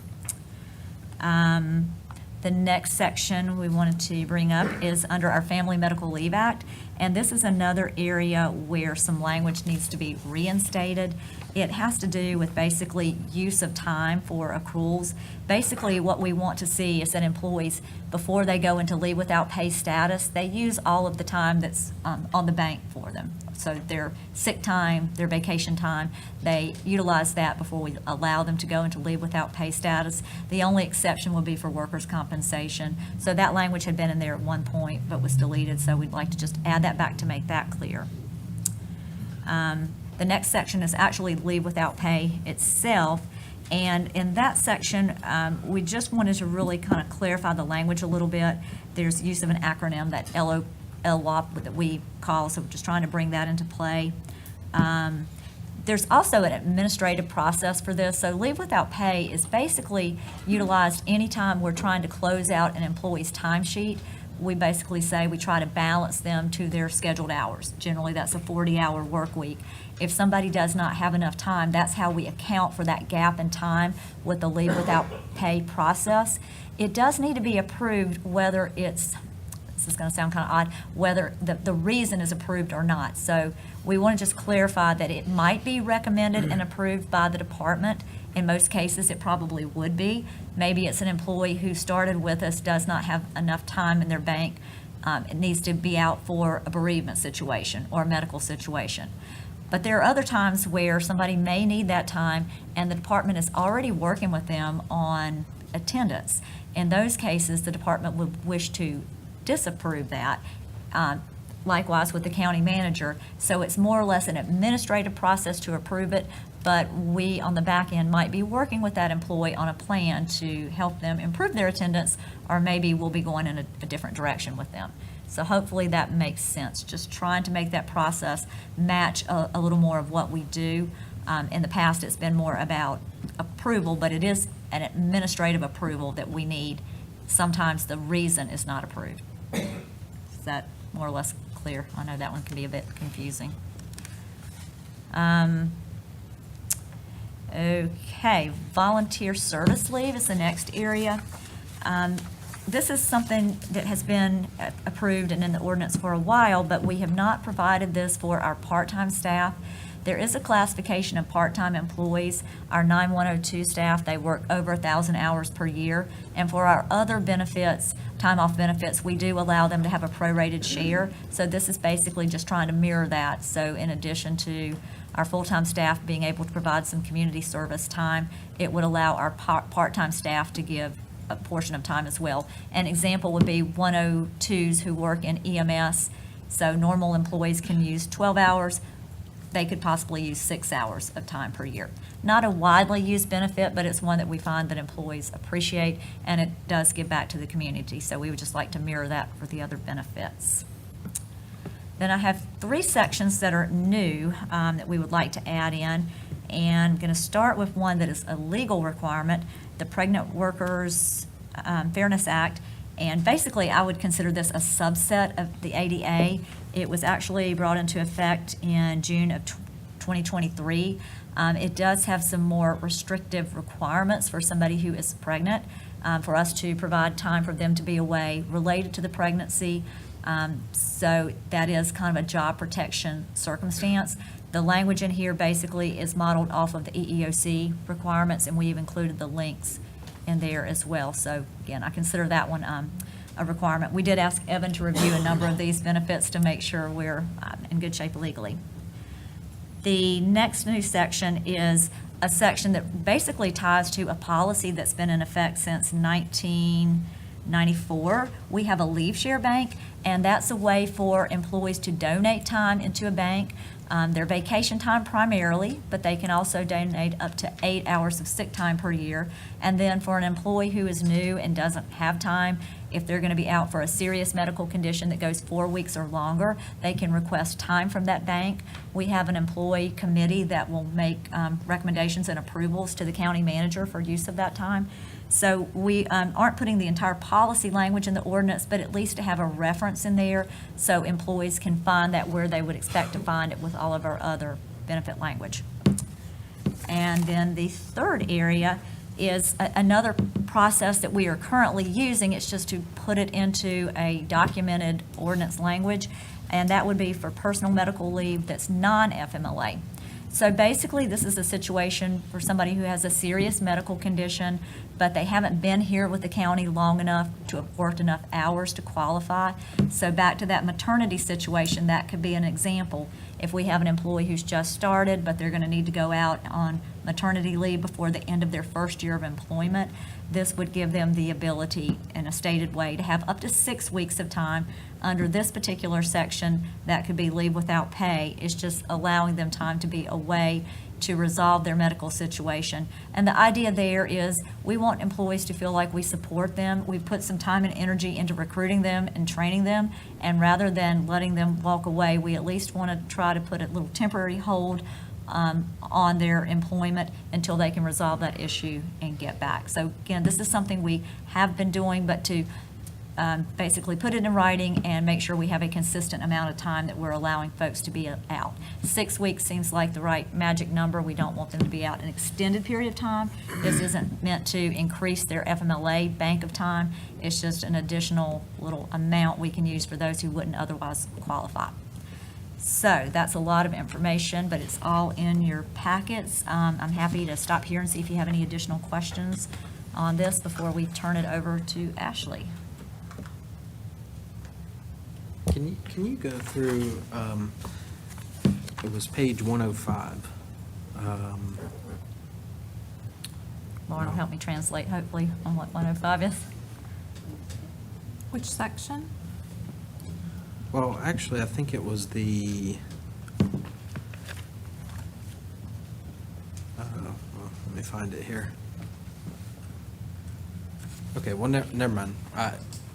The next section we wanted to bring up is under our Family Medical Leave Act, and this is another area where some language needs to be reinstated. It has to do with basically use of time for accruals. Basically, what we want to see is that employees, before they go into leave without pay status, they use all of the time that's on the bank for them. So their sick time, their vacation time, they utilize that before we allow them to go into leave without pay status. The only exception would be for workers' compensation. So that language had been in there at one point but was deleted, so we'd like to just add that back to make that clear. The next section is actually leave without pay itself. And in that section, we just wanted to really kind of clarify the language a little bit. There's use of an acronym, that LWOP that we call, so we're just trying to bring that into play. There's also an administrative process for this. So leave without pay is basically utilized anytime we're trying to close out an employee's timesheet. We basically say we try to balance them to their scheduled hours. Generally, that's a 40-hour work week. If somebody does not have enough time, that's how we account for that gap in time with the leave without pay process. It does need to be approved whether it's, this is going to sound kind of odd, whether the reason is approved or not. So we want to just clarify that it might be recommended and approved by the department. In most cases, it probably would be. Maybe it's an employee who started with us, does not have enough time in their bank. It needs to be out for a bereavement situation or a medical situation. But there are other times where somebody may need that time and the department is already working with them on attendance. In those cases, the department would wish to disapprove that. Likewise with the county manager. So it's more or less an administrative process to approve it, but we on the back end might be working with that employee on a plan to help them improve their attendance, or maybe we'll be going in a different direction with them. So hopefully that makes sense. Just trying to make that process match a little more of what we do. In the past, it's been more about approval, but it is an administrative approval that we need. Sometimes the reason is not approved. Is that more or less clear? I know that one can be a bit confusing. Okay, volunteer service leave is the next area. This is something that has been approved and in the ordinance for a while, but we have not provided this for our part-time staff. There is a classification of part-time employees. Our 9102 staff, they work over 1,000 hours per year. And for our other benefits, time off benefits, we do allow them to have a prorated share. So this is basically just trying to mirror that. So in addition to our full-time staff being able to provide some community service time, it would allow our part-time staff to give a portion of time as well. An example would be 102s who work in EMS. So normal employees can use 12 hours. They could possibly use 6 hours of time per year. Not a widely used benefit, but it's one that we find that employees appreciate, and it does give back to the community. So we would just like to mirror that for the other benefits. Then I have 3 sections that are new that we would like to add in. And I'm going to start with one that is a legal requirement, the Pregnant Workers Fairness Act. And basically, I would consider this a subset of the ADA. It was actually brought into effect in June of 2023. It does have some more restrictive requirements for somebody who is pregnant, for us to provide time for them to be away related to the pregnancy. So that is kind of a job protection circumstance. The language in here basically is modeled off of the EEOC requirements, and we've included the links in there as well. So again, I consider that one a requirement. We did ask Evan to review a number of these benefits to make sure we're in good shape legally. The next new section is a section that basically ties to a policy that's been in effect since 1994. We have a leave share bank, and that's a way for employees to donate time into a bank. Their vacation time primarily, but they can also donate up to 8 hours of sick time per year. And then for an employee who is new and doesn't have time, if they're going to be out for a serious medical condition that goes 4 weeks or longer, they can request time from that bank. We have an employee committee that will make recommendations and approvals to the county manager for use of that time. So we aren't putting the entire policy language in the ordinance, but at least to have a reference in there so employees can find that where they would expect to find it with all of our other benefit language. And then the third area is another process that we are currently using. It's just to put it into a documented ordinance language, and that would be for personal medical leave that's non-FMLA. So basically, this is a situation for somebody who has a serious medical condition, but they haven't been here with the county long enough to have worked enough hours to qualify. So back to that maternity situation, that could be an example. If we have an employee who's just started, but they're going to need to go out on maternity leave before the end of their first year of employment, this would give them the ability in a stated way to have up to 6 weeks of time under this particular section that could be leave without pay. It's just allowing them time to be away to resolve their medical situation. And the idea there is we want employees to feel like we support them. We put some time and energy into recruiting them and training them, and rather than letting them walk away, we at least want to try to put a little temporary hold on their employment until they can resolve that issue and get back. So again, this is something we have been doing, but to basically put it in writing and make sure we have a consistent amount of time that we're allowing folks to be out. 6 weeks seems like the right magic number. We don't want them to be out an extended period of time. This isn't meant to increase their FMLA bank of time. It's just an additional little amount we can use for those who wouldn't otherwise qualify. So that's a lot of information, but it's all in your packets. I'm happy to stop here and see if you have any additional questions on this before we turn it over to Ashley.
Can you go through, it was page 105.
Lauren will help me translate, hopefully, on what 105 is.
Which section?
Well, actually, I think it was the, well, let me find it here. Okay, well, never mind.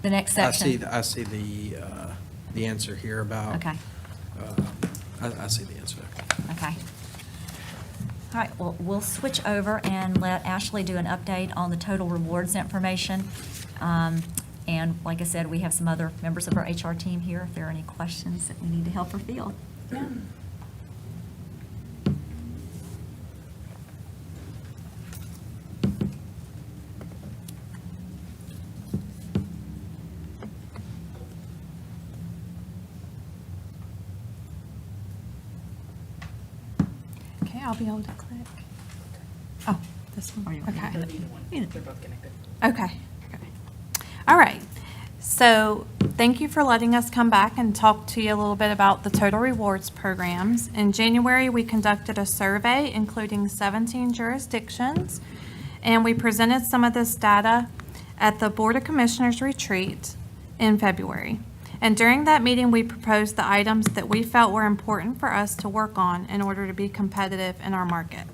The next section.
I see the answer here about.
Okay.
I see the answer.
Okay. All right, well, we'll switch over and let Ashley do an update on the total rewards information. And like I said, we have some other members of our HR team here if there are any questions that we need to help her field.
Yeah. Okay, I'll be able to click. Oh, this one. Okay.
They're both connected.
Okay. All right. So thank you for letting us come back and talk to you a little bit about the total rewards programs. In January, we conducted a survey including 17 jurisdictions, and we presented some of this data at the Board of Commissioners retreat in February. And during that meeting, we proposed the items that we felt were important for us to work on in order to be competitive in our market.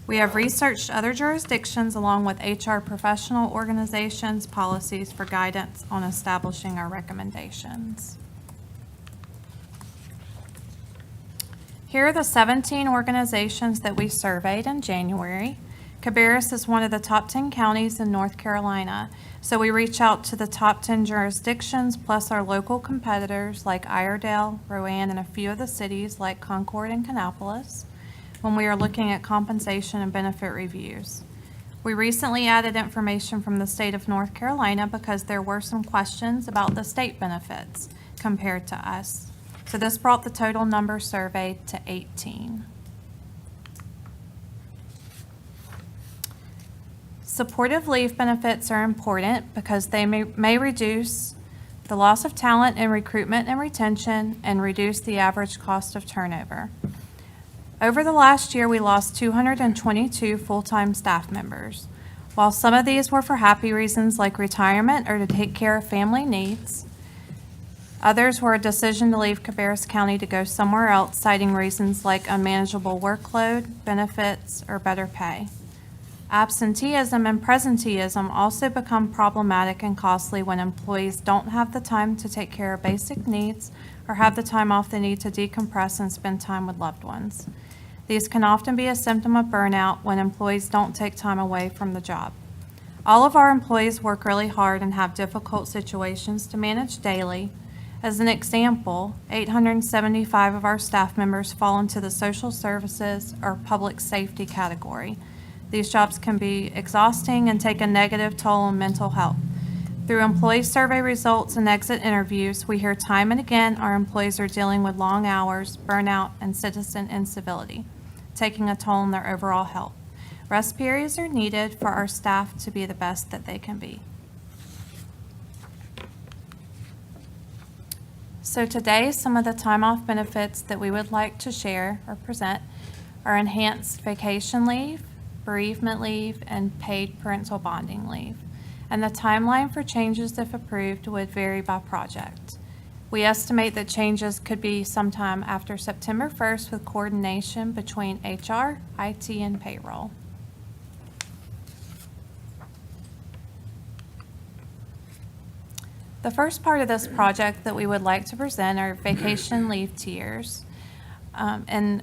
We have researched other jurisdictions along with HR professional organizations' policies for guidance on establishing our recommendations. Here are the 17 organizations that we surveyed in January. Cabarrus is one of the top 10 counties in North Carolina, so we reach out to the top 10 jurisdictions plus our local competitors like Iredell, Rowan, and a few of the cities like Concord and Kannapolis when we are looking at compensation and benefit reviews. We recently added information from the state of North Carolina because there were some questions about the state benefits compared to us. So this brought the total number surveyed to 18. Supportive leave benefits are important because they may reduce the loss of talent in recruitment and retention and reduce the average cost of turnover. Over the last year, we lost 222 full-time staff members. While some of these were for happy reasons like retirement or to take care of family needs, others were a decision to leave Cabarrus County to go somewhere else, citing reasons like unmanageable workload, benefits, or better pay. Absenteeism and presenteeism also become problematic and costly when employees don't have the time to take care of basic needs or have the time off they need to decompress and spend time with loved ones. These can often be a symptom of burnout when employees don't take time away from the job. All of our employees work really hard and have difficult situations to manage daily. As an example, 875 of our staff members fall into the social services or public safety category. These jobs can be exhausting and take a negative toll on mental health. Through employee survey results and exit interviews, we hear time and again our employees are dealing with long hours, burnout, and citizen incivility, taking a toll on their overall health. Rest periods are needed for our staff to be the best that they can be. So today, some of the time off benefits that we would like to share or present are enhanced vacation leave, bereavement leave, and paid parental bonding leave. And the timeline for changes, if approved, would vary by project. We estimate that changes could be sometime after September 1st with coordination between HR, IT, and payroll. The first part of this project that we would like to present are vacation leave tiers. And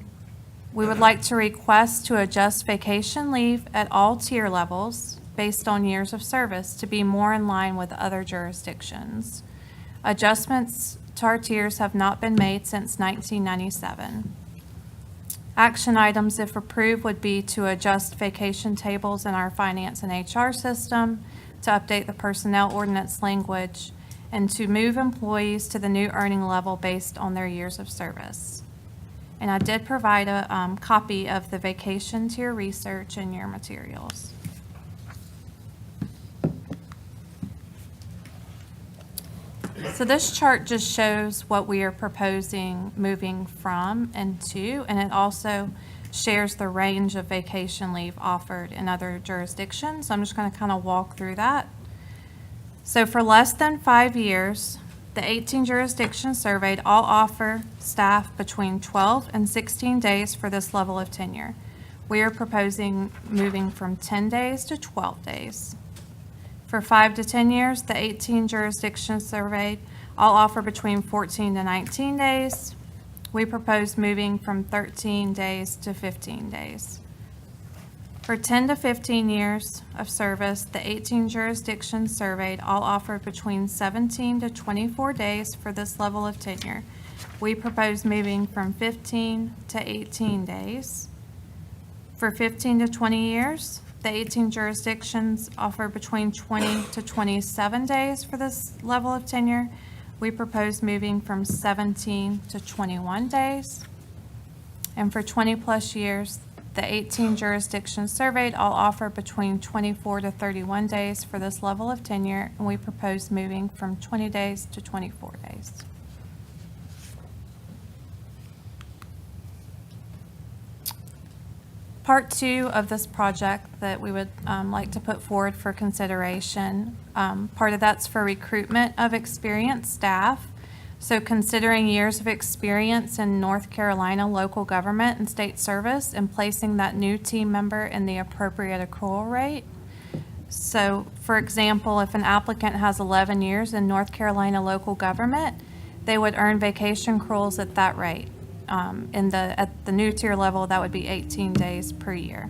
we would like to request to adjust vacation leave at all tier levels based on years of service to be more in line with other jurisdictions. Adjustments to our tiers have not been made since 1997. Action items, if approved, would be to adjust vacation tables in our finance and HR system, to update the personnel ordinance language, and to move employees to the new earning level based on their years of service. And I did provide a copy of the vacation tier research in your materials. So this chart just shows what we are proposing moving from and to, and it also shares the range of vacation leave offered in other jurisdictions. So I'm just going to kind of walk through that. So for less than 5 years, the 18 jurisdictions surveyed all offer staff between 12 and 16 days for this level of tenure. We are proposing moving from 10 days to 12 days. For 5 to 10 years, the 18 jurisdictions surveyed all offer between 14 to 19 days. We propose moving from 13 days to 15 days. For 10 to 15 years of service, the 18 jurisdictions surveyed all offered between 17 to 24 days for this level of tenure. We propose moving from 15 to 18 days. For 15 to 20 years, the 18 jurisdictions offer between 20 to 27 days for this level of tenure. We propose moving from 17 to 21 days. And for 20 plus years, the 18 jurisdictions surveyed all offer between 24 to 31 days for this level of tenure, and we propose moving from 20 days to 24 days. Part 2 of this project that we would like to put forward for consideration, part of that's for recruitment of experienced staff. So considering years of experience in North Carolina local government and state service and placing that new team member in the appropriate accrual rate. So for example, if an applicant has 11 years in North Carolina local government, they would earn vacation accruals at that rate. at the new tier level, that would be 18 days per year.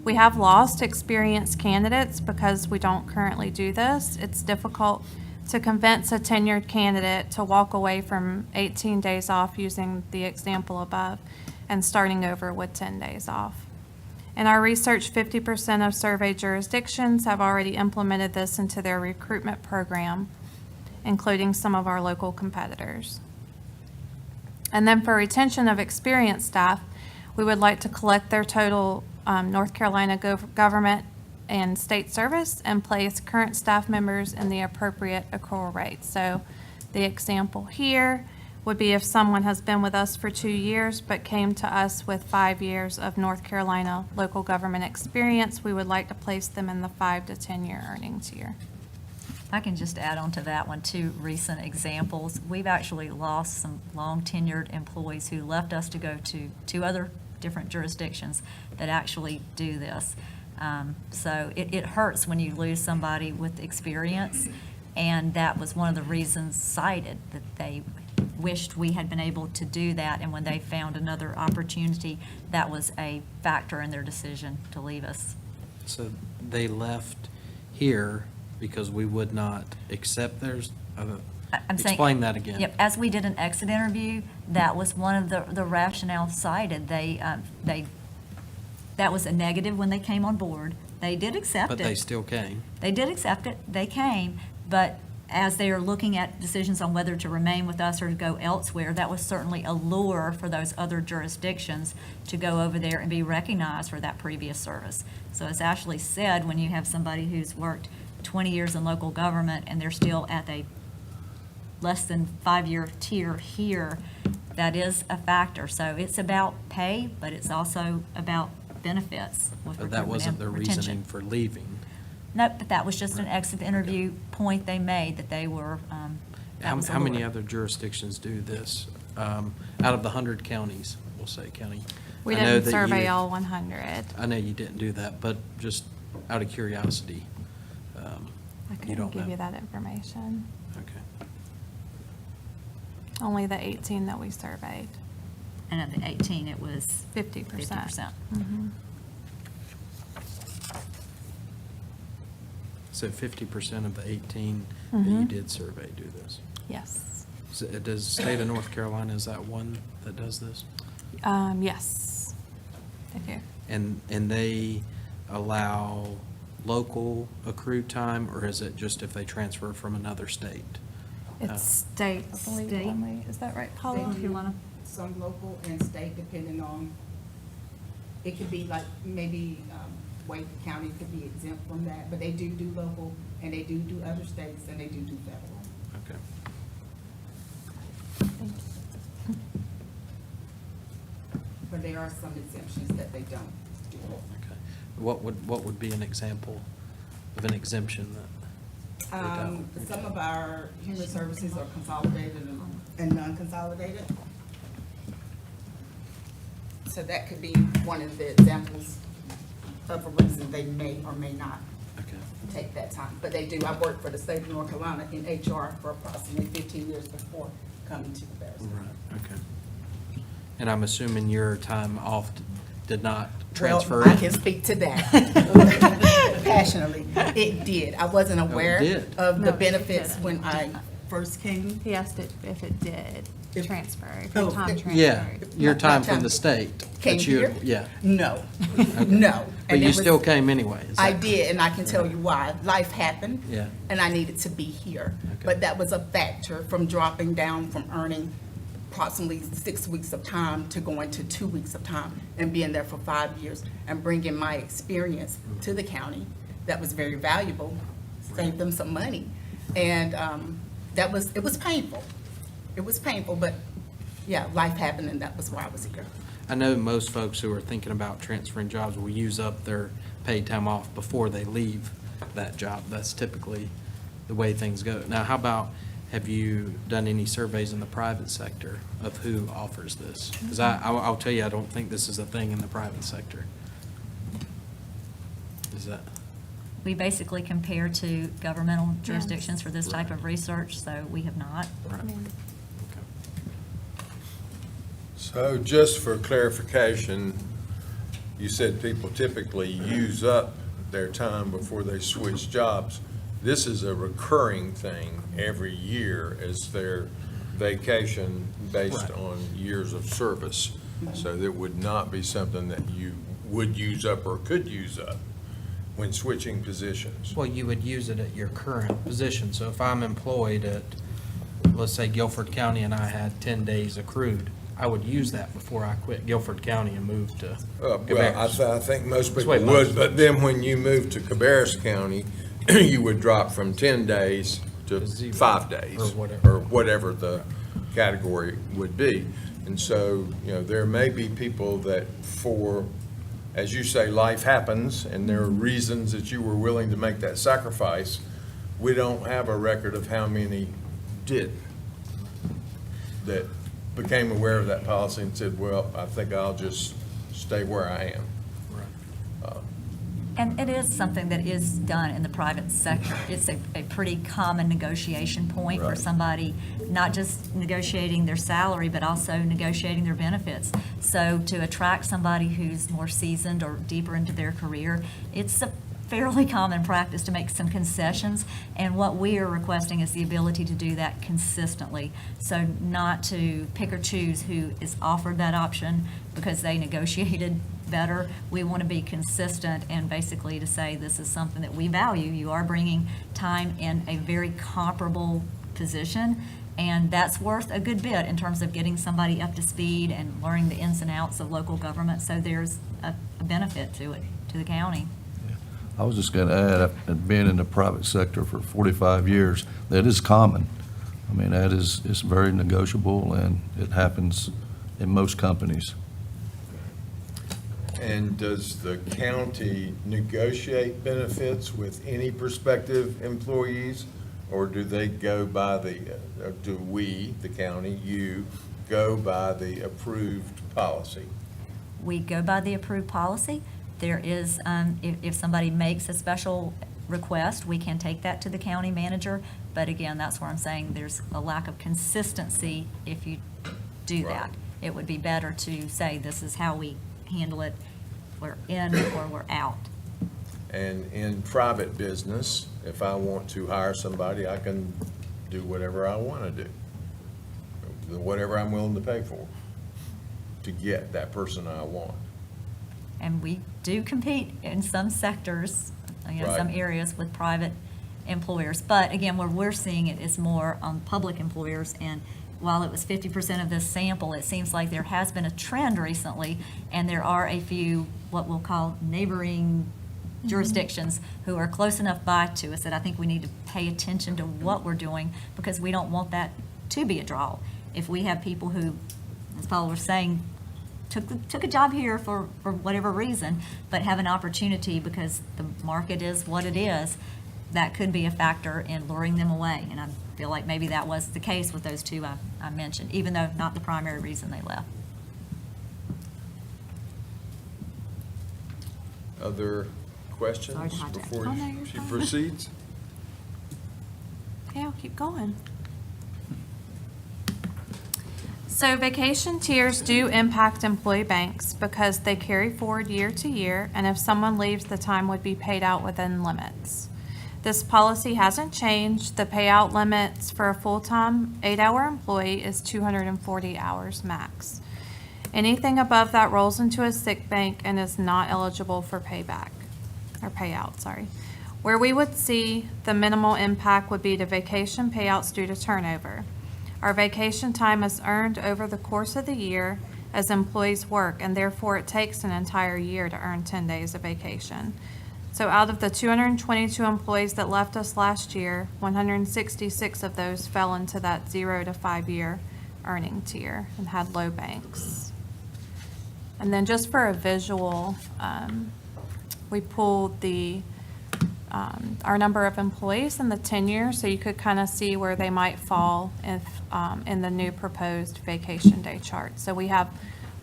We have lost experienced candidates because we don't currently do this. It's difficult to convince a tenured candidate to walk away from 18 days off using the example above and starting over with 10 days off. In our research, 50% of surveyed jurisdictions have already implemented this into their recruitment program, including some of our local competitors. And then for retention of experienced staff, we would like to collect their total North Carolina government and state service and place current staff members in the appropriate accrual rate. So the example here would be if someone has been with us for 2 years but came to us with 5 years of North Carolina local government experience, we would like to place them in the 5 to 10 year earning tier.
I can just add on to that one, 2 recent examples. We've actually lost some long-tenured employees who left us to go to 2 other different jurisdictions that actually do this. So it hurts when you lose somebody with experience, and that was one of the reasons cited, that they wished we had been able to do that, and when they found another opportunity, that was a factor in their decision to leave us.
So they left here because we would not accept theirs?
I'm saying.
Explain that again.
Yep, as we did an exit interview, that was one of the rationale cited. That was a negative when they came on board. They did accept it.
But they still came.
They did accept it, they came, but as they are looking at decisions on whether to remain with us or to go elsewhere, that was certainly a lure for those other jurisdictions to go over there and be recognized for that previous service. So as Ashley said, when you have somebody who's worked 20 years in local government and they're still at a less than 5-year tier here, that is a factor. So it's about pay, but it's also about benefits with
But that
recruitment
wasn't
and
their
retention.
reasoning for leaving.
Nope, but that was just an exit interview point they made, that they were, that was a
How many
lure.
other jurisdictions do this? Out of the 100 counties, we'll say county.
We
I know
didn't
that
survey
you-
all 100.
I know you didn't do that, but just out of curiosity,
I
you
couldn't
don't
give
know.
you that information.
Okay.
Only the 18 that we surveyed.
And of the 18, it was
50%.
50%.
Mhm.
So 50% of the 18 that you
Mhm.
did survey do this?
Yes.
So, does the state of North Carolina, is that one that does this?
Yes, they do.
And they allow local accrued time, or is it just if they transfer from another state?
It's state, I believe,
State.
only. Is that right, Paula?
State, Carolina.
Some local and state, depending on, it could be like, maybe Wake County could be exempt from that, but they do local, and they do other states, and they do federal.
Okay.
But there are some exemptions that they don't do.
Okay. What would be an example of an exemption that? we don't?
Some of our human services are consolidated and non-consolidated. So that could be one of the examples of a reason they may or may not
Okay.
take that time. But they do. I worked for the state of North Carolina in HR for approximately 15 years before coming to Cabarrus.
Right, okay. And I'm assuming your time off did not transfer?
Well, I can speak to that passionately. It did. I wasn't aware
did?
of
No,
the
it
benefits
didn't.
when I first came.
He asked if it did
If-
transfer, if
Oh,
your time transferred.
Yeah, your
Not
time
time.
from the state.
Came
that you-
here?
Yeah.
No,
Okay.
no.
But
And
you
it was-
still came anyway? is
I
that-
did, and I can tell you why. Life happened.
Yeah.
And I needed to be here.
Okay.
But that was a factor from dropping down from earning approximately 6 weeks of time to going to 2 weeks of time and being there for 5 years and bringing my experience to the county. That was very valuable, saved them some money. And it was painful. It was painful, but yeah, life happened, and that was why I was here.
I know most folks who are thinking about transferring jobs will use up their paid time off before they leave that job. That's typically the way things go. Now, how about, have you done any surveys in the private sector of who offers this? Because I'll tell you, I don't think this is a thing in the private sector. Is that?
We basically compare to governmental jurisdictions for this type of research, so we have not.
Right.
Yeah.
Okay.
So
So just for clarification, you said people typically use up their time before they switch jobs. This is a recurring thing every year as their vacation based on years of service. So that would not be something that you would use up or could use up when switching positions.
Well, you would use it at your current position. So if I'm employed at, let's say Guilford County, and I had 10 days accrued, I would use that before I quit Guilford County and moved to
Well,
Cabarrus.
I think most
That's
people
the way most
would, but then when you move to Cabarrus County, you would drop from 10 days to 5 days.
Or whatever.
The category would be. And so, there may be people that for, as you say, life happens, and there are reasons that you were willing to make that sacrifice. We don't have a record of how many did that became aware of that policy and said, well, I think I'll just stay where I am.
And it is something that is done in the private sector. It's a pretty common negotiation point for
Right.
somebody, not just negotiating their salary, but also negotiating their benefits. So to attract somebody who's more seasoned or deeper into their career, it's a fairly common practice to make some concessions. And what we are requesting is the ability to do that consistently. So not to pick or choose who is offered that option because they negotiated better. We want to be consistent and basically to say this is something that we value. You are bringing time in a very comparable position, and that's worth a good bit in terms of getting somebody up to speed and learning the ins and outs of local government. So there's a benefit to it, to the county.
I was just going to add, I've been in the private sector for 45 years. That is common. I mean, it's very negotiable, and it happens in most companies.
And does the county negotiate benefits with any prospective employees? Or do they go by do we, the county, you, go by the approved policy?
We go by the approved policy. There is, if somebody makes a special request, we can take that to the county manager. But again, that's where I'm saying there's a lack of consistency if you do that. It would be better to say this is how we handle it. We're in or we're out.
And in private business, if I want to hire somebody, I can do whatever I want to do. Whatever I'm willing to pay for to get that person I want.
And we do compete in some sectors, some areas with private employers. But again, where we're seeing it is more on public employers. And while it was 50% of this sample, it seems like there has been a trend recently, and there are a few what we'll call neighboring jurisdictions who are close enough by to us that I think we need to pay attention to what we're doing, because we don't want that to be a draw. If we have people who, as Paul was saying, took a job here for whatever reason, but have an opportunity because the market is what it is, that could be a factor in luring them away. And I feel like maybe that was the case with those two I mentioned, even though not the primary reason they left.
Other questions
Sorry to hijack.
before
Oh, no, you're
she
fine.
proceeds?
Okay, I'll keep going. So vacation tiers do impact employee banks because they carry forward year to year, and if someone leaves, the time would be paid out within limits. This policy hasn't changed. The payout limits for a full-time 8-hour employee is 240 hours max. Anything above that rolls into a sick bank and is not eligible for payback, or payout, sorry. Where we would see the minimal impact would be to vacation payouts due to turnover. Our vacation time is earned over the course of the year as employees work, and therefore it takes an entire year to earn 10 days of vacation. So out of the 222 employees that left us last year, 166 of those fell into that 0 to 5 year earning tier and had low banks. And then just for a visual, we pulled our number of employees and the tenure, so you could kind of see where they might fall if, in the new proposed vacation day chart. So we have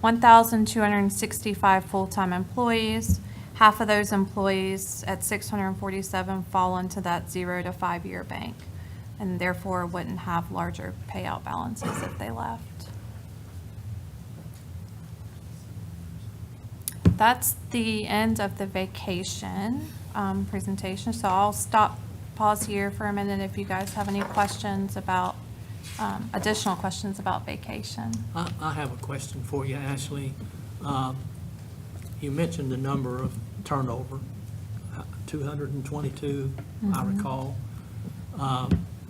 1,265 full-time employees. Half of those employees at 647 fall into that 0 to 5 year bank, and therefore wouldn't have larger payout balances if they left. That's the end of the vacation presentation, so I'll pause here for a minute if you guys have any questions about, additional questions about vacation.
I have a question for you, Ashley. You mentioned the number of turnover, 222, I recall.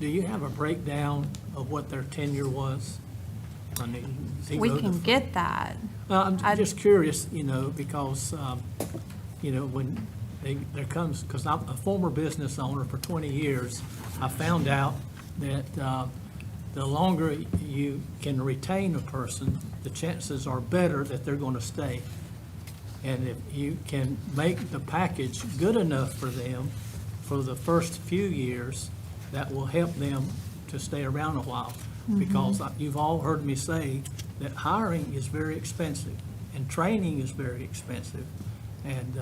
Do you have a breakdown of what their tenure was? I mean,
We
0 to
can get that.
I'm just curious, because, when there comes, because I'm a former business owner for 20 years, I found out that the longer you can retain a person, the chances are better that they're going to stay. And if you can make the package good enough for them for the first few years, that will help them to stay around a while. Because you've all heard me say that hiring is very expensive and training is very expensive. And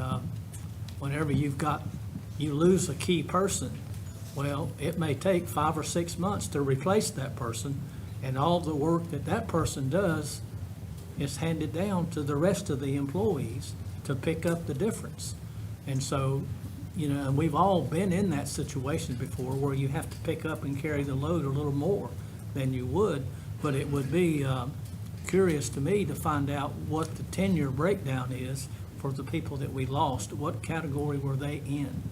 whenever you lose a key person, well, it may take 5 or 6 months to replace that person, and all the work that that person does is handed down to the rest of the employees to pick up the difference. And so, and we've all been in that situation before where you have to pick up and carry the load a little more than you would, but it would be curious to me to find out what the tenure breakdown is for the people that we lost. What category were they in?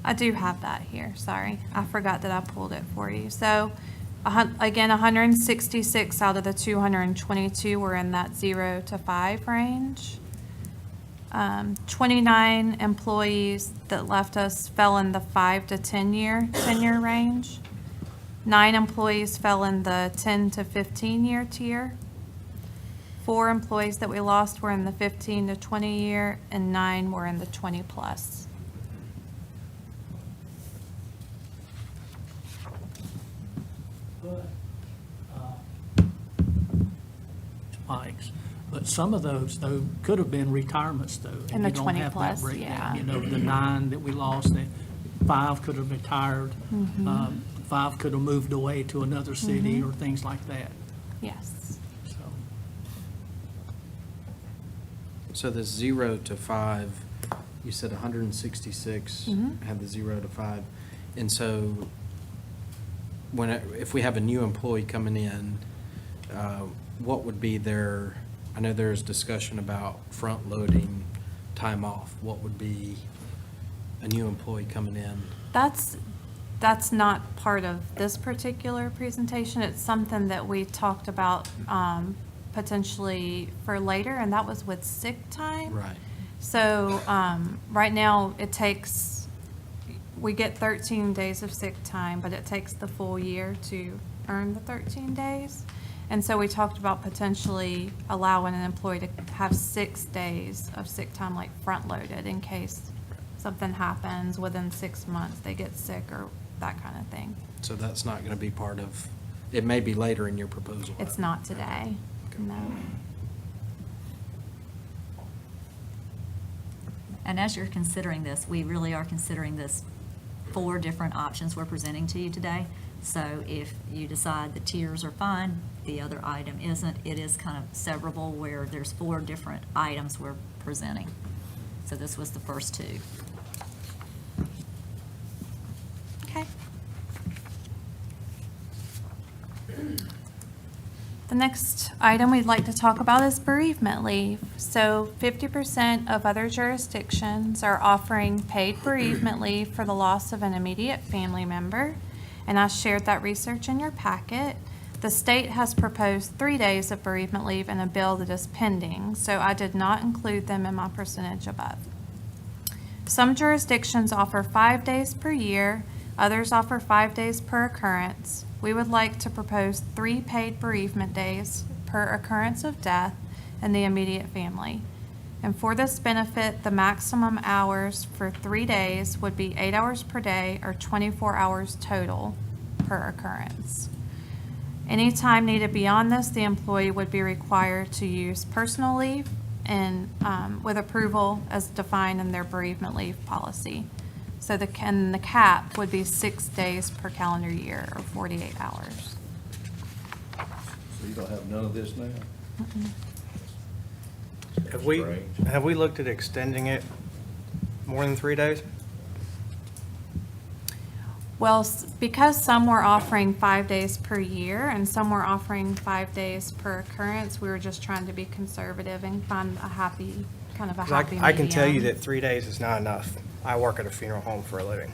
I do have that here, sorry. I forgot that I pulled it for you. So, again, 166 out of the 222 were in that 0 to 5 range. 29 employees that left us fell in the 5 to 10 year tenure range. 9 employees fell in the 10 to 15 year tier. 4 employees that we lost were in the 15 to 20 year, and 9 were in the 20 plus.
But, spikes. But some of those, though, could have been retirements, though. and
In the
you don't
20
have that
plus,
breakdown.
yeah.
The 9 that we lost, 5 could have retired. 5 could have moved away to another city or things like that.
Yes.
So,
So the 0 to 5, you said 166 had the 0 to 5. And so if we have a new employee coming in, what would be their, I know there's discussion about front-loading time off. What would be a new employee coming in?
That's not part of this particular presentation. It's something that we talked about potentially for later, and that was with sick time.
Right.
So right now, we get 13 days of sick time, but it takes the full year to earn the 13 days. And so we talked about potentially allowing an employee to have 6 days of sick time, like front-loaded, in case something happens within 6 months, they get sick or that kind of thing.
So that's not going to be part of, it may be later in your proposal.
It's not today, no.
And as you're considering this, we really are considering this 4 different options we're presenting to you today. So if you decide the tiers are fine, the other item isn't, it is kind of severable where there's 4 different items we're presenting. So this was the first 2.
Okay. The next item we'd like to talk about is bereavement leave. So 50% of other jurisdictions are offering paid bereavement leave for the loss of an immediate family member, and I shared that research in your packet. The state has proposed 3 days of bereavement leave in a bill that is pending, so I did not include them in my percentage above. Some jurisdictions offer 5 days per year, others offer 5 days per occurrence. We would like to propose 3 paid bereavement days per occurrence of death in the immediate family. And for this benefit, the maximum hours for 3 days would be 8 hours per day or 24 hours total per occurrence. Any time needed beyond this, the employee would be required to use personal leave and with approval as defined in their bereavement leave policy. So the cap would be 6 days per calendar year or 48 hours.
So you don't have none of this now?
Have we looked at extending it more than 3 days?
Well, because some were offering 5 days per year and some were offering 5 days per occurrence, we were just trying to be conservative and find a happy, kind of a
'Cause
happy
I can tell you
medium.
that 3 days is not enough. I work at a funeral home for a living.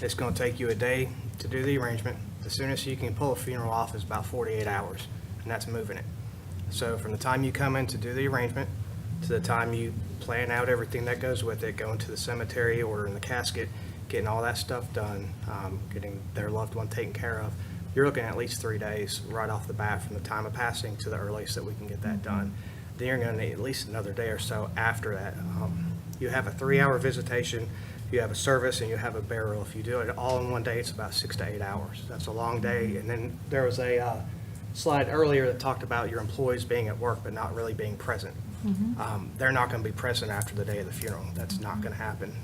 It's going to take you a day to do the arrangement. The soonest you can pull a funeral off is about 48 hours, and that's moving it. So from the time you come in to do the arrangement, to the time you plan out everything that goes with it, going to the cemetery, ordering the casket, getting all that stuff done, getting their loved one taken care of, you're looking at least 3 days right off the bat from the time of passing to the earliest that we can get that done. Then you're going to need at least another day or so after that. You have a 3-hour visitation, you have a service, and you have a burial. If you do it all in one day, it's about 6 to 8 hours. That's a long day. And then there was a slide earlier that talked about your employees being at work but not really being present. They're not going to be present after the day of the funeral. That's not going to happen.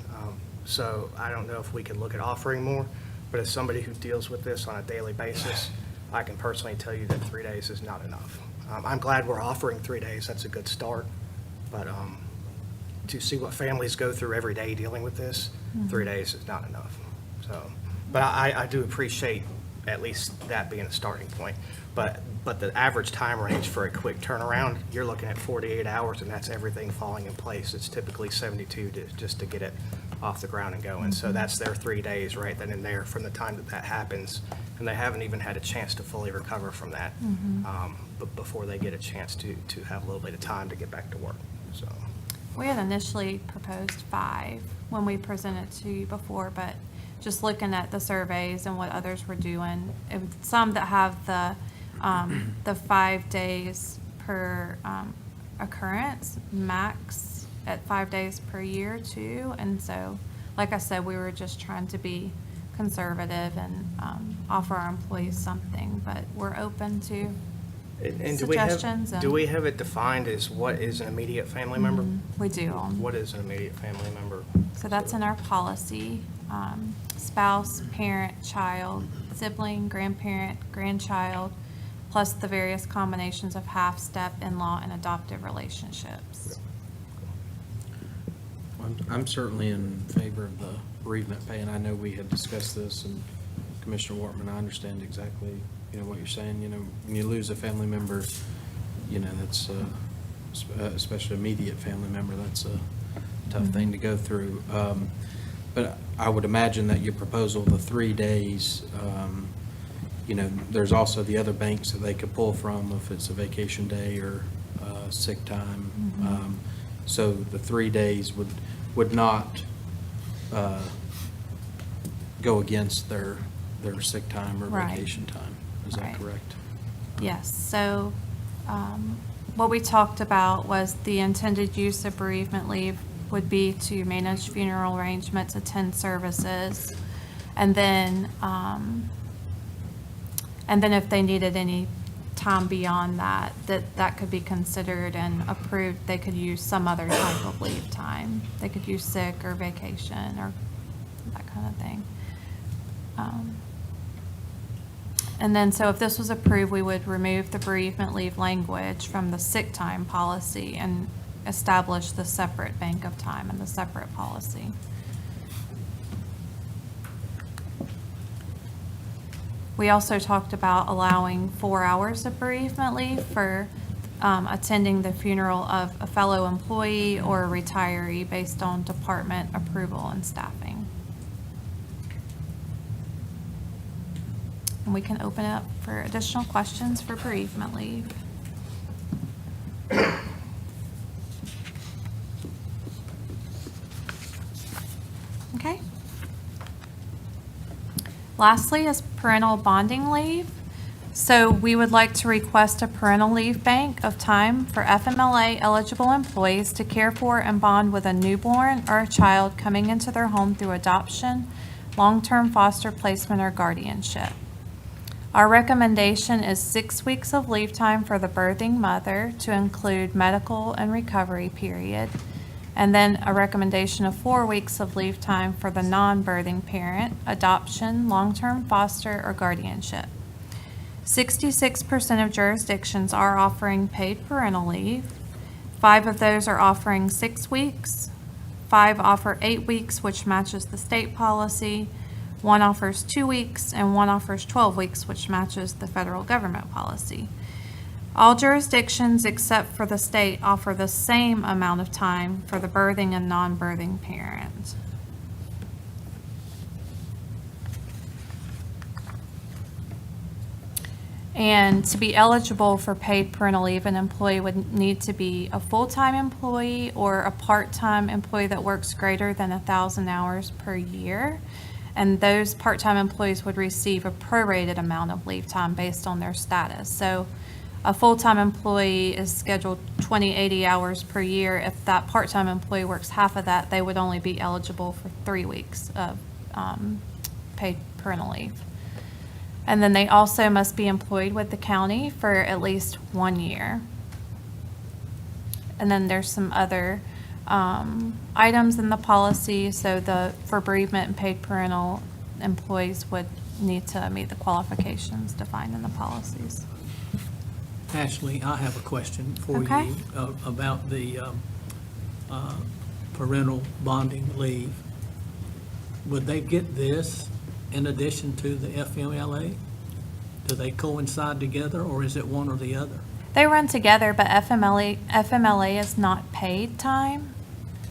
So I don't know if we could look at offering more, but as somebody who deals with this on a daily basis, I can personally tell you that 3 days is not enough. I'm glad we're offering 3 days. That's a good start. But to see what families go through every day dealing with this, 3 days is not enough. So, but I do appreciate at least that being a starting point. But the average time range for a quick turnaround, you're looking at 48 hours, and that's everything falling in place. It's typically 72 just to get it off the ground and going. So that's their 3 days right then and there from the time that happens. And they haven't even had a chance to fully recover from that but before they get a chance to have a little bit of time to get back to work. So.
We had initially proposed 5 when we presented to you before, but just looking at the surveys and what others were doing, some that have the 5 days per occurrence max at 5 days per year too. And so, like I said, we were just trying to be conservative and offer our employees something, but we're open to
And
suggestions.
do we have it defined as what is an immediate family member?
We do.
What is an immediate family member?
So that's in our policy. Spouse, parent, child, sibling, grandparent, grandchild, plus the various combinations of half-step, in-law, and adoptive relationships.
I'm certainly in favor of the bereavement pay, and I know we had discussed this, and Commissioner Wortman, I understand exactly, what you're saying. When you lose a family member, that's, especially immediate family member, that's a tough thing to go through. But I would imagine that your proposal, the 3 days, there's also the other banks that they could pull from if it's a vacation day or sick time. So the 3 days would not go against their sick time or
Right.
vacation time. Is that
Right.
correct?
Yes, so what we talked about was the intended use of bereavement leave would be to manage funeral arrangements, attend services, and then if they needed any time beyond that, that could be considered and approved. They could use some other type of leave time. They could use sick or vacation or that kind of thing. And then, so if this was approved, we would remove the bereavement leave language from the sick time policy and establish the separate bank of time and the separate policy. We also talked about allowing 4 hours of bereavement leave for attending the funeral of a fellow employee or a retiree based on department approval and staffing. And we can open it up for additional questions for bereavement leave. Okay. Lastly is parental bonding leave. So we would like to request a parental leave bank of time for FMLA eligible employees to care for and bond with a newborn or a child coming into their home through adoption, long-term foster placement, or guardianship. Our recommendation is 6 weeks of leave time for the birthing mother to include medical and recovery period, and then a recommendation of 4 weeks of leave time for the non-birthing parent, adoption, long-term foster, or guardianship. 66% of jurisdictions are offering paid parental leave. 5 of those are offering 6 weeks. 5 offer 8 weeks, which matches the state policy. 1 offers 2 weeks, and 1 offers 12 weeks, which matches the federal government policy. All jurisdictions except for the state offer the same amount of time for the birthing and non-birthing parent. And to be eligible for paid parental leave, an employee would need to be a full-time employee or a part-time employee that works greater than 1,000 hours per year. And those part-time employees would receive a prorated amount of leave time based on their status. So a full-time employee is scheduled 80 hours per year. If that part-time employee works half of that, they would only be eligible for 3 weeks of paid parental leave. And then they also must be employed with the county for at least 1 year. And then there's some other items in the policy. So for bereavement and paid parental employees would need to meet the qualifications defined in the policies.
Ashley, I have a question for
Okay.
you about the parental bonding leave. Would they get this in addition to the FMLA? Do they coincide together, or is it one or the other?
They run together, but FMLA is not paid time.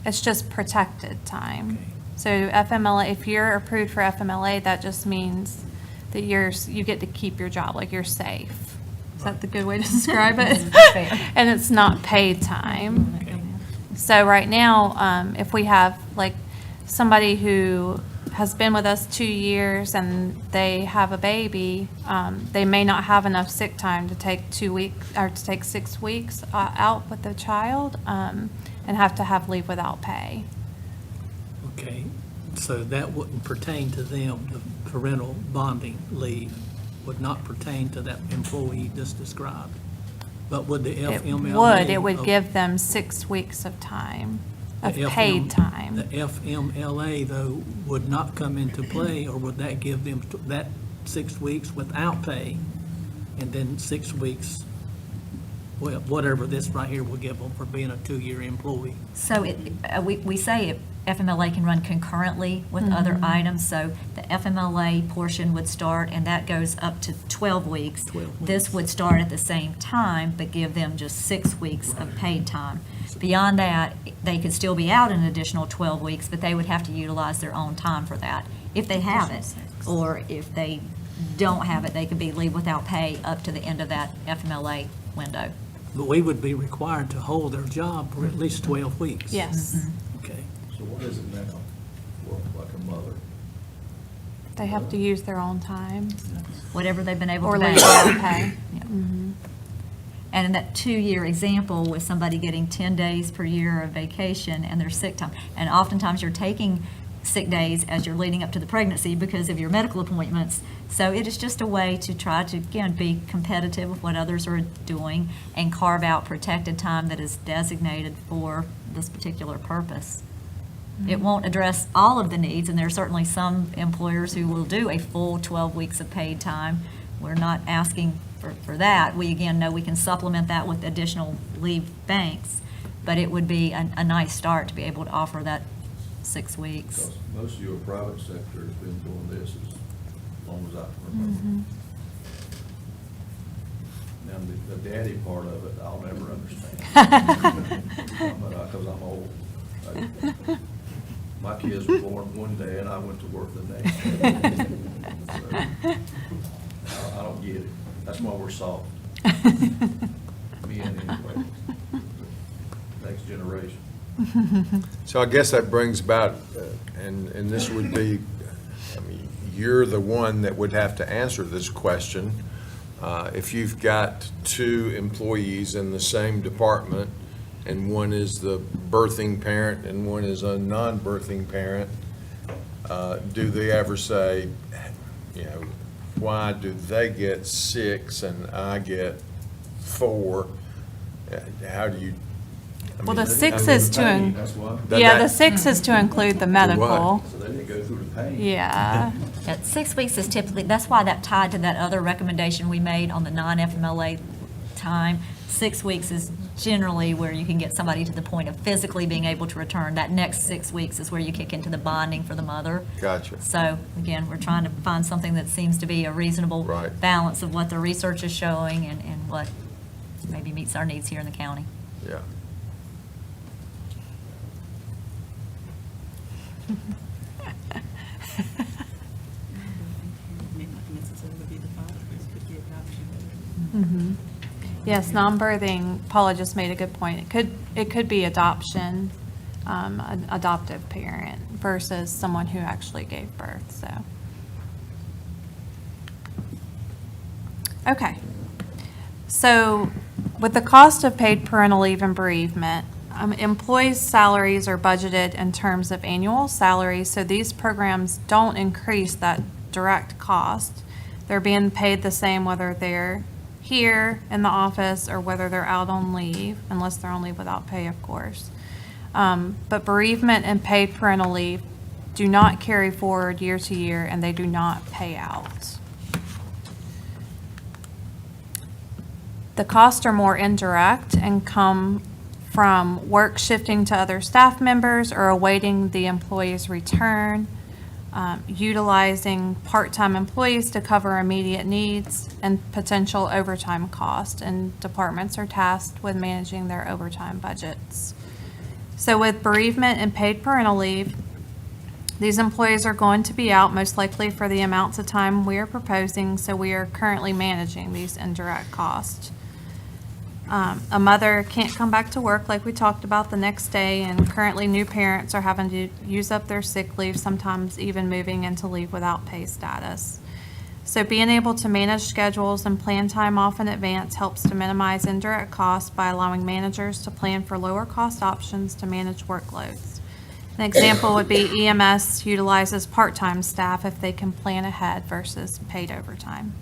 It's just protected time.
Okay.
So FMLA, if you're approved for FMLA, that just means that you get to keep your job, like you're safe. Is that the good way to describe it? And it's not paid time.
Okay.
So right now, if we have like somebody who has been with us 2 years and they have a baby, they may not have enough sick time to take 2 weeks or to take 6 weeks out with the child, and have to have leave without pay.
Okay, so that wouldn't pertain to them, the parental bonding leave would not pertain to that employee just described. But would the FMLA?
It would give them 6 weeks of time, of
The
paid time.
The FMLA, though, would not come into play, or would that give them that 6 weeks without pay, and then 6 weeks, well, whatever this right here will give them for being a 2-year employee?
So we say FMLA can run concurrently with other items, so the FMLA portion would start, and that goes up to 12 weeks.
12 weeks.
This would start at the same time, but give them just 6 weeks of paid time. Beyond that, they could still be out an additional 12 weeks, but they would have to utilize their own time for that, if they have it. Or if they don't have it, they could be leave without pay up to the end of that FMLA window.
But we would be required to hold their job for at least 12 weeks.
Yes,
Okay.
So what is it now for like a mother?
they have to use their own time
Whatever they've been able
or
to
leave
pay.
without pay.
Yeah. And in that 2-year example with somebody getting 10 days per year of vacation and their sick time, and oftentimes you're taking sick days as you're leading up to the pregnancy because of your medical appointments. So it is just a way to try to, again, be competitive with what others are doing and carve out protected time that is designated for this particular purpose. It won't address all of the needs, and there are certainly some employers who will do a full 12 weeks of paid time. We're not asking for that. We, again, know we can supplement that with additional leave banks, but it would be a nice start to be able to offer that 6 weeks.
Because most of your private sector has been doing this as long as I can remember. Now, the daddy part of it, I'll never understand. Because I'm old. My kids were born one day and I went to work the next day. So, I don't get it. That's why we're soft. Me and anyway. Next generation.
So I guess that brings about, and this would be, I mean, you're the one that would have to answer this question. If you've got 2 employees in the same department, and one is the birthing parent and one is a non-birthing parent, do they ever say, you know, why do they get 6 and I get 4? How do you? I
Well,
mean,
the 6 is to,
That's why.
yeah, the 6 is to include the medical.
So they didn't go through the pain.
Yeah.
Yeah, 6 weeks is typically, that's why that tied to that other recommendation we made on the non-FMLA time. 6 weeks is generally where you can get somebody to the point of physically being able to return. That next 6 weeks is where you kick into the bonding for the mother.
Gotcha.
So again, we're trying to find something that seems to be a reasonable
Right.
balance of what the research is showing and what maybe meets our needs here in the county.
Yeah.
Yes, non-birthing, Paula just made a good point. It could be adoption, an adoptive parent versus someone who actually gave birth, so. Okay. So with the cost of paid parental leave and bereavement, employees' salaries are budgeted in terms of annual salaries, so these programs don't increase that direct cost. They're being paid the same whether they're here in the office or whether they're out on leave, unless they're on leave without pay, of course. But bereavement and paid parental leave do not carry forward year to year, and they do not pay out. The costs are more indirect and come from work shifting to other staff members or awaiting the employee's return, utilizing part-time employees to cover immediate needs, and potential overtime cost. And departments are tasked with managing their overtime budgets. So with bereavement and paid parental leave, these employees are going to be out most likely for the amounts of time we are proposing, so we are currently managing these indirect costs. A mother can't come back to work like we talked about the next day, and currently new parents are having to use up their sick leave, sometimes even moving into leave without pay status. So being able to manage schedules and plan time off in advance helps to minimize indirect costs by allowing managers to plan for lower cost options to manage workloads. An example would be EMS utilizes part-time staff if they can plan ahead versus paid overtime.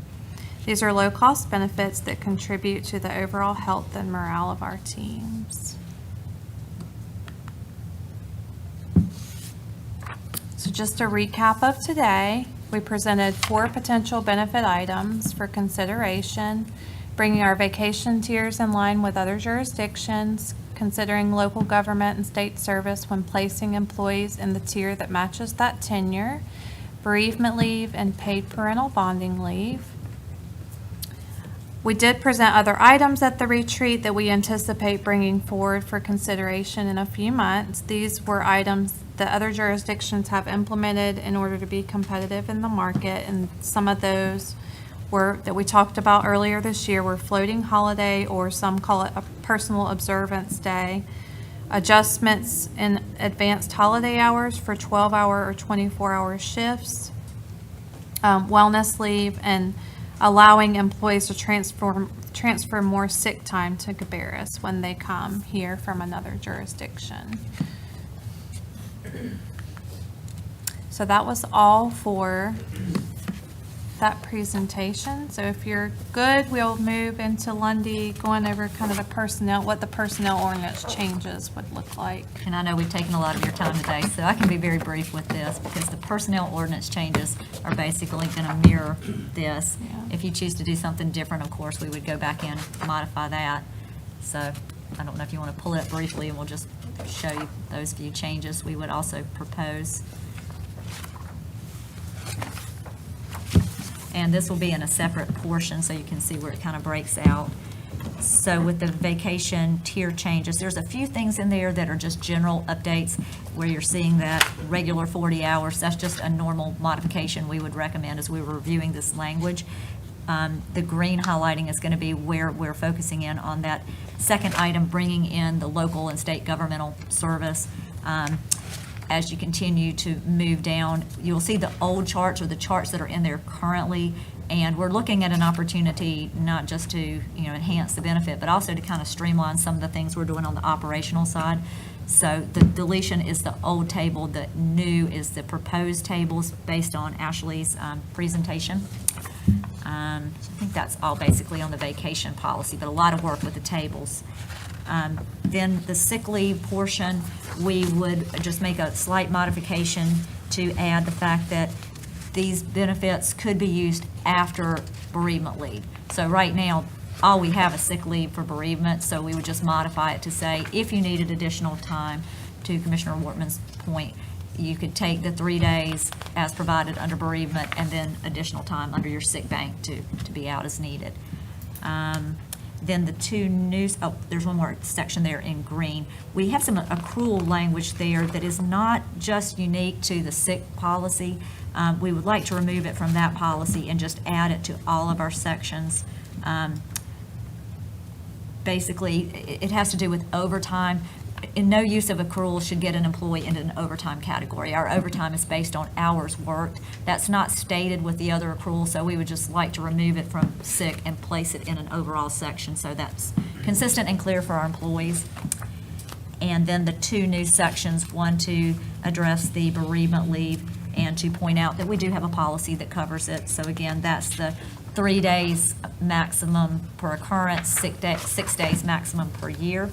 These are low-cost benefits that contribute to the overall health and morale of our teams. So just a recap of today, we presented 4 potential benefit items for consideration, bringing our vacation tiers in line with other jurisdictions, considering local government and state service when placing employees in the tier that matches that tenure, bereavement leave, and paid parental bonding leave. We did present other items at the retreat that we anticipate bringing forward for consideration in a few months. These were items that other jurisdictions have implemented in order to be competitive in the market, and some of those were, that we talked about earlier this year, were floating holiday, or some call it a personal observance day, adjustments in advanced holiday hours for 12-hour or 24-hour shifts, wellness leave, and allowing employees to transfer more sick time to Cabarrus when they come here from another jurisdiction. So that was all for that presentation. So if you're good, we'll move into Lundy, going over kind of the personnel, what the personnel ordinance changes would look like.
And I know we've taken a lot of your time today, so I can be very brief with this, because the personnel ordinance changes are basically going to mirror this.
Yeah.
If you choose to do something different, of course, we would go back in, modify that. So I don't know if you want to pull it up briefly, and we'll just show you those few changes we would also propose. And this will be in a separate portion, so you can see where it kind of breaks out. So with the vacation tier changes, there's a few things in there that are just general updates where you're seeing that regular 40 hours. That's just a normal modification we would recommend as we were reviewing this language. The green highlighting is going to be where we're focusing in on that second item, bringing in the local and state governmental service. As you continue to move down, you'll see the old charts, or the charts that are in there currently, and we're looking at an opportunity not just to enhance the benefit, but also to kind of streamline some of the things we're doing on the operational side. So the deletion is the old table, the new is the proposed tables based on Ashley's presentation. So I think that's all basically on the vacation policy, but a lot of work with the tables. Then the sick leave portion, we would just make a slight modification to add the fact that these benefits could be used after bereavement leave. So right now, all we have is sick leave for bereavement, so we would just modify it to say, if you needed additional time, to Commissioner Wortman's point, you could take the 3 days as provided under bereavement and then additional time under your sick bank to be out as needed. Then the two new, there's one more section there in green. We have some accrual language there that is not just unique to the sick policy. We would like to remove it from that policy and just add it to all of our sections. Basically, it has to do with overtime. In no use of accrual should get an employee into an overtime category. Our overtime is based on hours worked. That's not stated with the other accrual, so we would just like to remove it from sick and place it in an overall section, so that's consistent and clear for our employees. And then the two new sections, one to address the bereavement leave and to point out that we do have a policy that covers it. So again, that's the 3 days maximum per occurrence, 6 days maximum per year.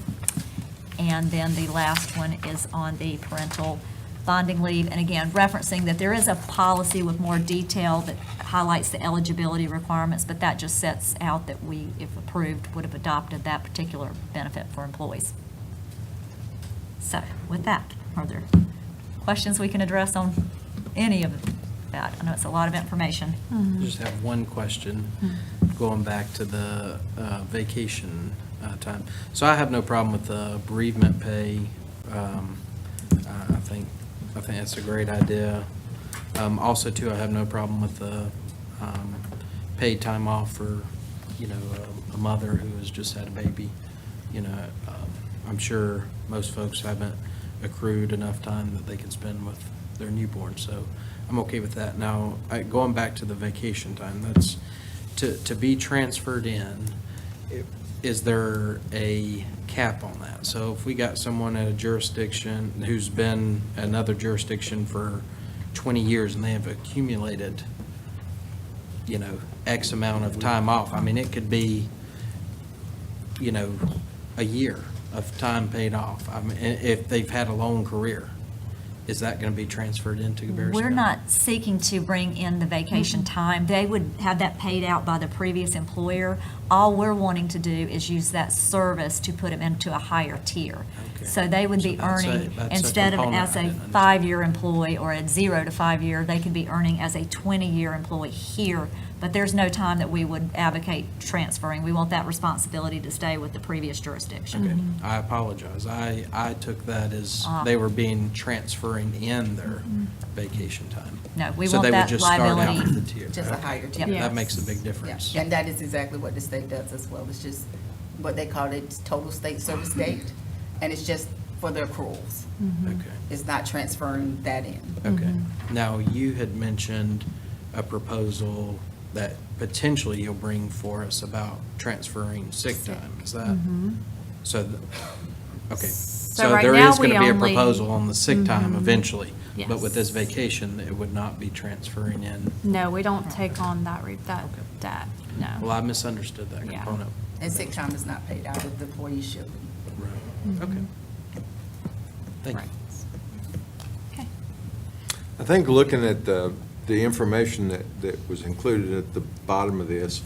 And then the last one is on the parental bonding leave. And again, referencing that there is a policy with more detail that highlights the eligibility requirements, but that just sets out that we, if approved, would have adopted that particular benefit for employees. So with that, are there questions we can address on any of that? I know it's a lot of information.
Just have one question, going back to the vacation time. So I have no problem with the bereavement pay. I think that's a great idea. Also, too, I have no problem with the paid time off for, a mother who has just had a baby. I'm sure most folks haven't accrued enough time that they can spend with their newborn, so I'm okay with that. Now, going back to the vacation time, that's to be transferred in. Is there a cap on that? So if we got someone at a jurisdiction who's been another jurisdiction for 20 years and they have accumulated, X amount of time off, I mean, it could be, a year of time paid off. I mean, if they've had a long career, is that going to be transferred into Cabarrus
We're
County?
not seeking to bring in the vacation time. They would have that paid out by the previous employer. All we're wanting to do is use that service to put them into a higher tier.
Okay.
So they would be
So that's
earning,
a
instead of
component
as
I
a
didn't understand.
5-year employee or a 0 to 5 year, they could be earning as a 20-year employee here. But there's no time that we would advocate transferring. We want that responsibility to stay with the previous jurisdiction.
Okay. I apologize. I took that as they were being transferring in their vacation time.
No, we
So
want
they would
that
just start out
liability.
with the tier.
Just a
Okay.
higher tier.
Yep.
That makes a big difference.
Yeah, and that is exactly what the state does as well. It's just what they call it, total state service date, and it's just for their accruals.
Okay.
It's not transferring that in.
Okay. Now, you had mentioned a proposal that potentially you'll bring for us about transferring sick time. Is that? So, okay. So
right
there
now
is going to
we
be a
only-
proposal on the sick time eventually. But
Yes.
with this vacation, it would not be transferring in.
No, we don't take on that, no.
Well, I misunderstood that
Yeah.
component.
And sick time is not paid out of the employee should be.
Right. Okay. Thank you.
Okay.
I think looking at the information that was included at the bottom of this,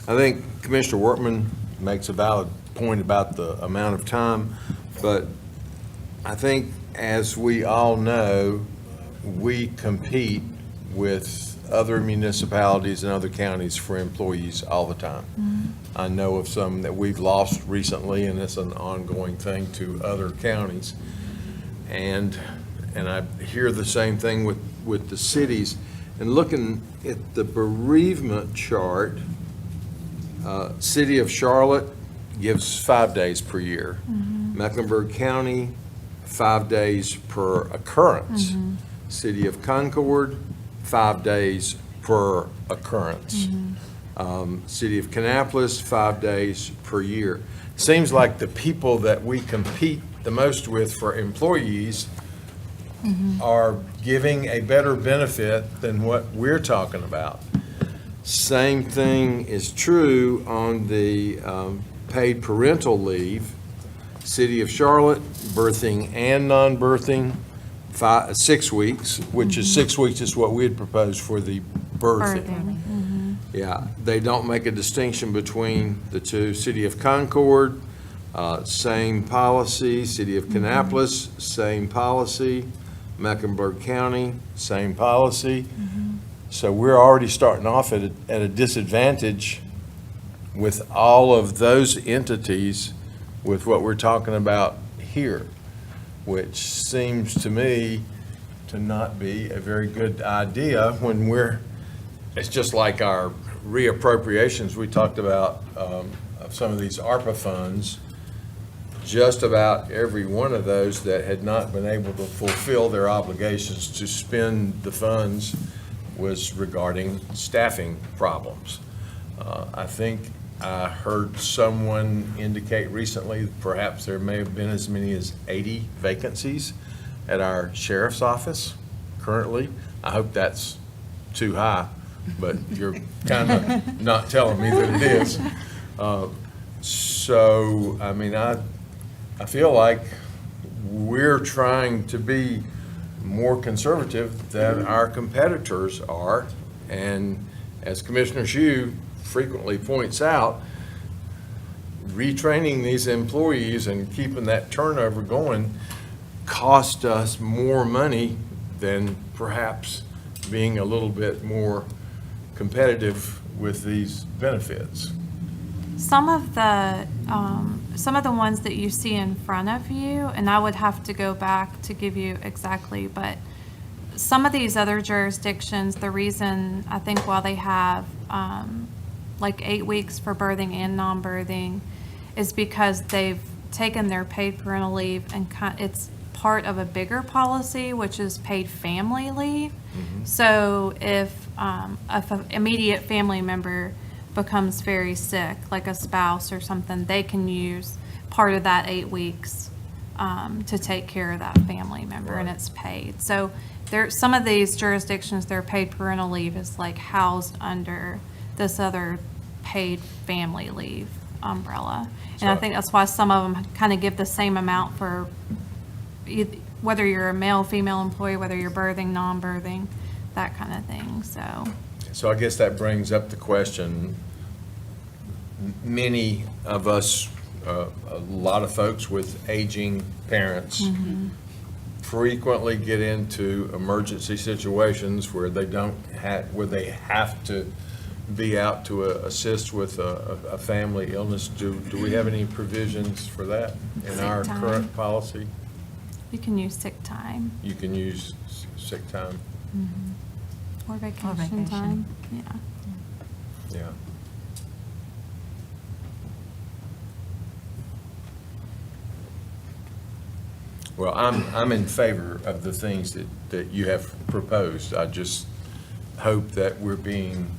I think Commissioner Wortman makes a valid point about the amount of time, but I think, as we all know, we compete with other municipalities and other counties for employees all the time. I know of some that we've lost recently, and it's an ongoing thing to other counties. And I hear the same thing with the cities. And looking at the bereavement chart, City of Charlotte gives 5 days per year. Mecklenburg County, 5 days per occurrence. City of Concord, 5 days per occurrence. City of Kannapolis, 5 days per year. Seems like the people that we compete the most with for employees are giving a better benefit than what we're talking about. Same thing is true on the paid parental leave. City of Charlotte, birthing and non-birthing, 6 weeks, which is 6 weeks is what we had proposed for the birthing. Yeah, they don't make a distinction between the two. City of Concord, same policy. City of Kannapolis, same policy. Mecklenburg County, same policy. So we're already starting off at a disadvantage with all of those entities with what we're talking about here, which seems to me to not be a very good idea when it's just like our reappropriations. We talked about of some of these ARPA funds. Just about every one of those that had not been able to fulfill their obligations to spend the funds was regarding staffing problems. I think I heard someone indicate recently, perhaps there may have been as many as 80 vacancies at our sheriff's office currently. I hope that's too high, but you're kind of not telling me that it is. So, I mean, I feel like we're trying to be more conservative than our competitors are. And as Commissioner Hsu frequently points out, retraining these employees and keeping that turnover going cost us more money than perhaps being a little bit more competitive with these benefits.
Some of the ones that you see in front of you, and I would have to go back to give you exactly, but some of these other jurisdictions, the reason I think why they have like 8 weeks for birthing and non-birthing is because they've taken their paid parental leave and it's part of a bigger policy, which is paid family leave. So if an immediate family member becomes very sick, like a spouse or something, they can use part of that 8 weeks to take care of that family member, and it's paid. So some of these jurisdictions, their paid parental leave is like housed under this other paid family leave umbrella. And I think that's why some of them kind of give the same amount for whether you're a male, female employee, whether you're birthing, non-birthing, that kind of thing, so.
So I guess that brings up the question, many of us, a lot of folks with aging parents frequently get into emergency situations where they have to be out to assist with a family illness. Do we have any provisions for that in
Sick
our
time.
current policy?
You can use sick time.
You can use sick time?
Or vacation
vacation.
time, yeah.
Yeah. Well, I'm in favor of the things that you have proposed. I just hope that we're being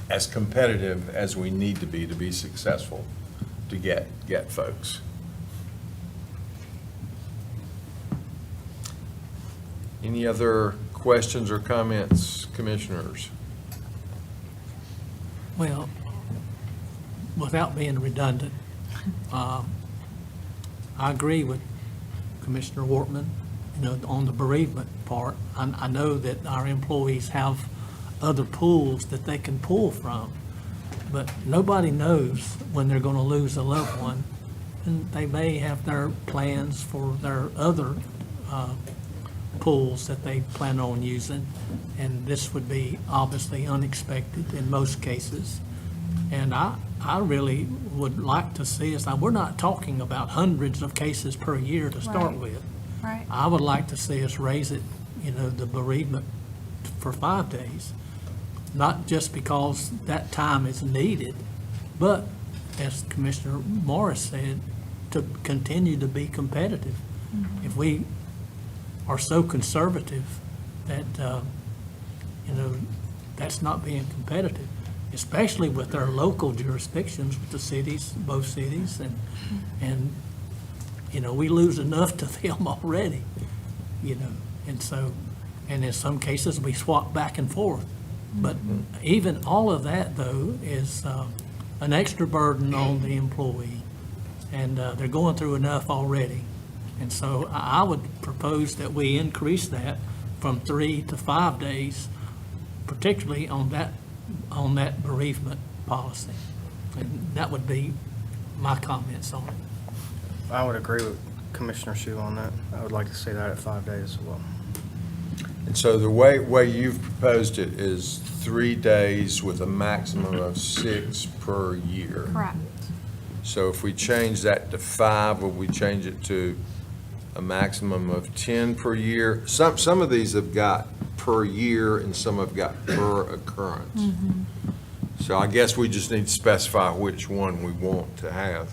as competitive as we need to be successful to get folks. Any other questions or comments, commissioners?
Well, without being redundant, I agree with Commissioner Wortman, on the bereavement part. I know that our employees have other pools that they can pull from, but nobody knows when they're going to lose a loved one, and they may have their plans for their other pools that they plan on using, and this would be obviously unexpected in most cases. And I really would like to see us, we're not talking about hundreds of cases per year to start with.
Right.
I would like to see us raise it, the bereavement for 5 days. Not just because that time is needed, but as Commissioner Morris said, to continue to be competitive. If we are so conservative that, that's not being competitive, especially with our local jurisdictions, with the cities, both cities, and we lose enough to them already, and so, and in some cases, we swap back and forth. But even all of that, though, is an extra burden on the employee, and they're going through enough already. And so I would propose that we increase that from 3 to 5 days, particularly on that on that bereavement policy. And that would be my comments on it.
I would agree with Commissioner Shu on that. I would like to see that at 5 days as well.
And so the way you've proposed it is 3 days with a maximum of 6 per year.
Correct.
So if we change that to 5, would we change it to a maximum of 10 per year? Some of these have got per year and some have got per occurrence. So I guess we just need to specify which one we want to have.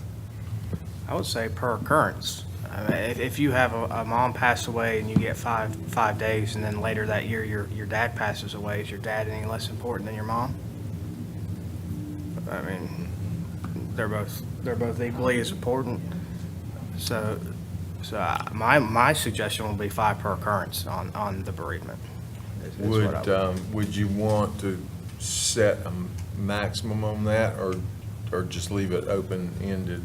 I would say per occurrence. I mean, if you have a mom pass away and you get five days, and then later that year your dad passes away, is your dad any less important than your mom? I mean, they're both equally as important. So my suggestion would be 5 per occurrence on the bereavement. is what I
Would you want to set a maximum on that, or just leave it open-ended?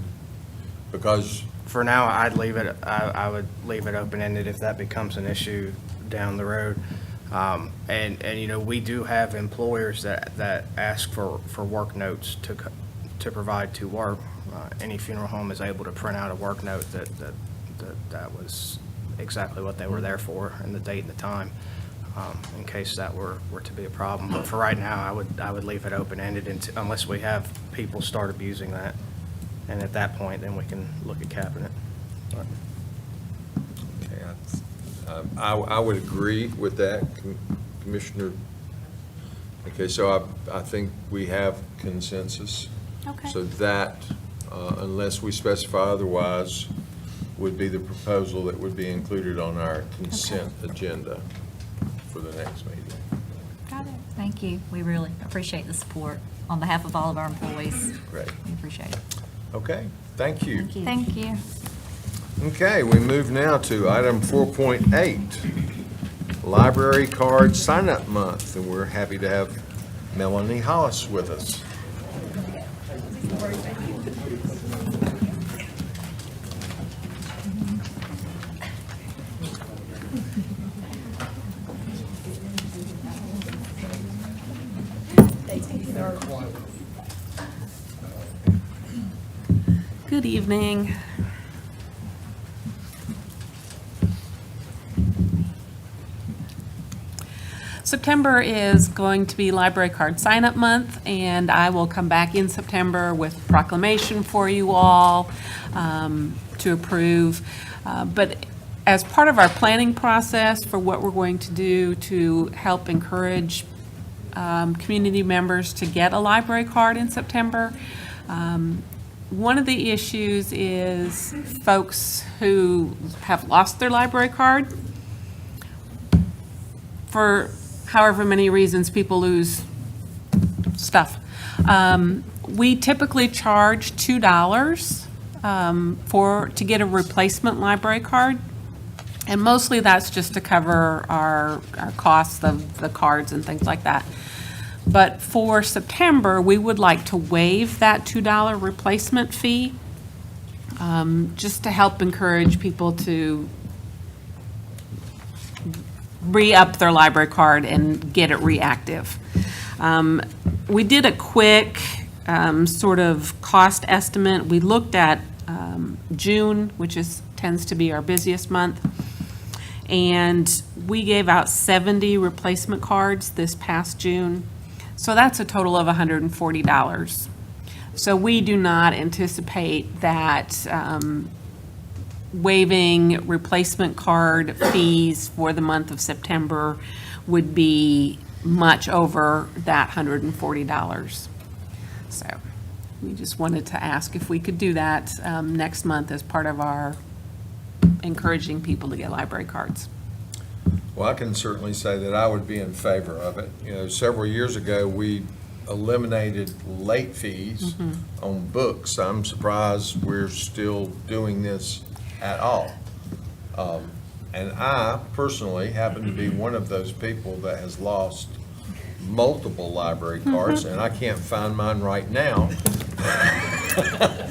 Because
For now, I'd leave it, I would leave it open-ended if that becomes an issue down the road. And you know, we do have employers that ask for work notes to provide to work. Any funeral home is able to print out a work note that was exactly what they were there for, and the date and the time, in case that were to be a problem. But for right now, I would leave it open-ended unless we have people start abusing that. And at that point, then we can look at capping it.
Okay, I would agree with that, Commissioner. Okay, so I think we have consensus.
Okay.
So that, unless we specify otherwise, would be the proposal that would be included on our consent agenda for the next meeting.
Got it.
Thank you. We really appreciate the support on behalf of all of our employees.
Great.
We appreciate it.
Okay, thank you.
Thank you.
Okay, we move now to item 4.8, Library Card Sign-Up Month, and we're happy to have Melanie Hollis with us.
Good evening. September is going to be Library Card Sign-Up Month, and I will come back in September with proclamation for you all to approve. But as part of our planning process for what we're going to do to help encourage community members to get a library card in September, one of the issues is folks who have lost their library card. For however many reasons people lose stuff. We typically charge $2 to get a replacement library card. And mostly that's just to cover our costs of the cards and things like that. But for September, we would like to waive that $2 replacement fee, just to help encourage people to re-up their library card and get it reactive. We did a quick sort of cost estimate. We looked at June, which tends to be our busiest month, and we gave out 70 replacement cards this past June. So that's a total of $140. So we do not anticipate that waiving replacement card fees for the month of September would be much over that $140. So we just wanted to ask if we could do that next month as part of our encouraging people to get library cards.
Well, I can certainly say that I would be in favor of it. You know, several years ago, we eliminated late fees on books. I'm surprised we're still doing this at all. And I personally happen to be one of those people that has lost multiple library cards, and I can't find mine right now.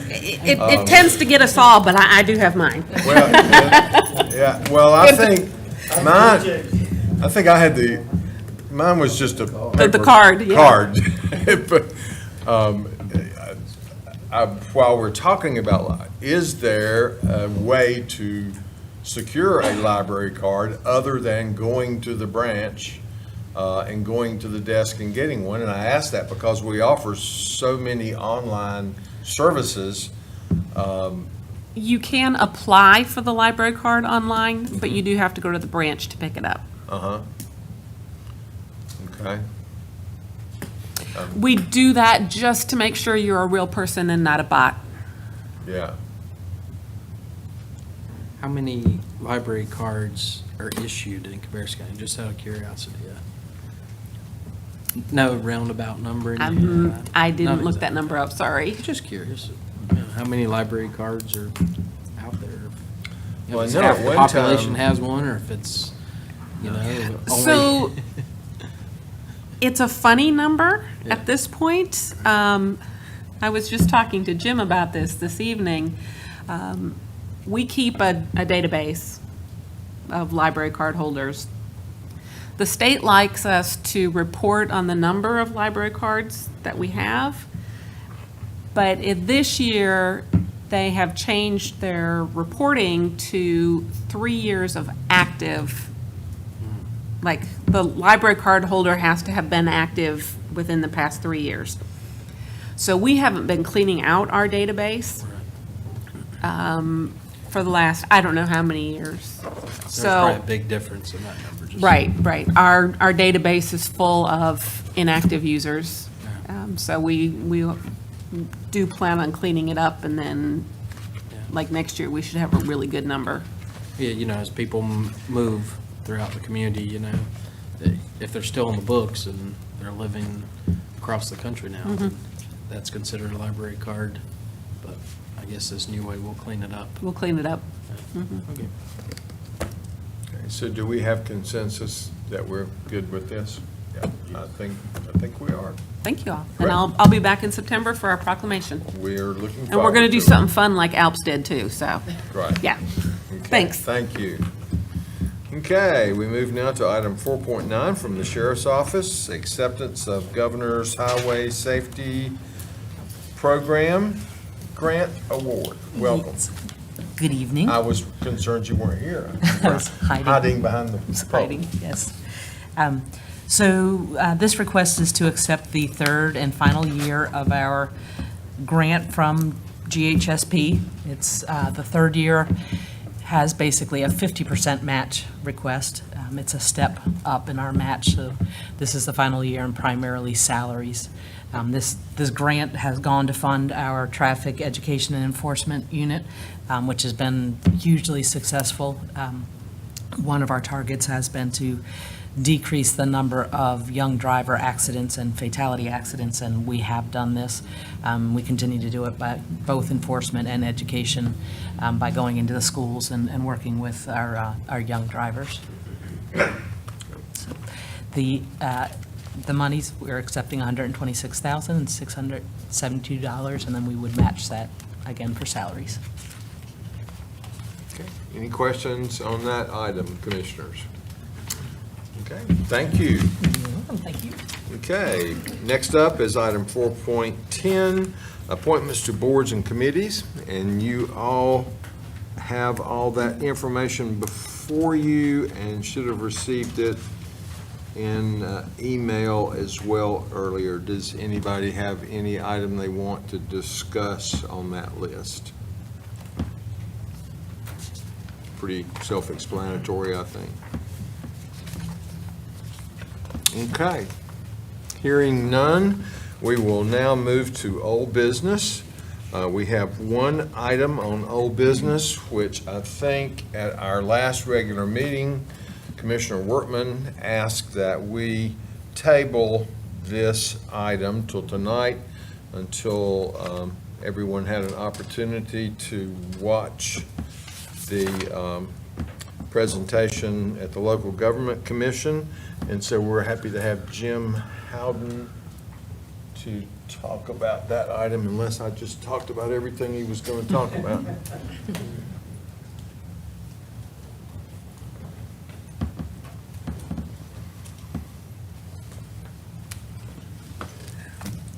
It tends to get us all, but I do have mine.
Well, yeah, well, I think I had the Mine was just a
The
paper
card, yeah.
Card. But, while we're talking about, is there a way to secure a library card other than going to the branch and going to the desk and getting one? And I ask that because we offer so many online services.
You can apply for the library card online, but you do have to go to the branch to pick it up.
Uh-huh. Okay.
We do that just to make sure you're a real person and not a bot.
Yeah.
How many library cards are issued in Cabarrus County, just out of curiosity? No roundabout number?
I didn't look that number up, sorry.
Just curious, how many library cards are out there?
Well, I
If
know
half
at
the
one
population
time-
has one, or if it's, only.
So, it's a funny number at this point. I was just talking to Jim about this evening. We keep a database of library card holders. The state likes us to report on the number of library cards that we have, but this year, they have changed their reporting to 3 years of active. Like, the library card holder has to have been active within the past 3 years. So we haven't been cleaning out our database for the last, I don't know how many years.
There's
So,
probably a big difference in that number. just-
right. Our database is full of inactive users. So we do plan on cleaning it up, and then, like, next year, we should have a really good number.
Yeah, as people move throughout the community, if they're still on the books and they're living across the country now, then that's considered a library card. But I guess this new way, we'll clean it up.
We'll clean it up.
Okay.
Okay, so do we have consensus that we're good with this? Yeah, I think we are.
Thank you all.
Great.
And I'll be back in September for our proclamation.
We're looking forward to it.
And we're going to do something fun like Alps did too, so.
Right.
Yeah.
Okay,
Thanks.
Thank you. Okay, we move now to item 4.9 from the Sheriff's Office, acceptance of Governor's Highway Safety Program Grant Award. Welcome.
Good evening.
I was concerned you weren't here.
I was hiding.
Hiding behind the
Hiding, yes. So this request is to accept the third and final year of our grant from GHSP. It's the third year has basically a 50% match request. It's a step up in our match, so this is the final year and primarily salaries. This grant has gone to fund our traffic education and enforcement unit, which has been hugely successful. One of our targets has been to decrease the number of young driver accidents and fatality accidents, and we have done this. We continue to do it by both enforcement and education by going into the schools and working with our young drivers. So the monies, we're accepting $126,672, and then we would match that again for salaries.
Okay. Any questions on that item, Commissioners? Okay, thank you.
You're welcome, thank you.
Okay, next up is item 4.10, appointments to boards and committees, and you all have all that information before you and should have received it in email as well earlier. Does anybody have any item they want to discuss on that list? Pretty self-explanatory, I think. Okay. Hearing none, we will now move to old business. We have one item on old business, which I think at our last regular meeting, Commissioner Workman asked that we table this item till tonight until everyone had an opportunity to watch the presentation at the Local Government Commission. And so we're happy to have Jim Howden to talk about that item, unless I just talked about everything he was going to talk about.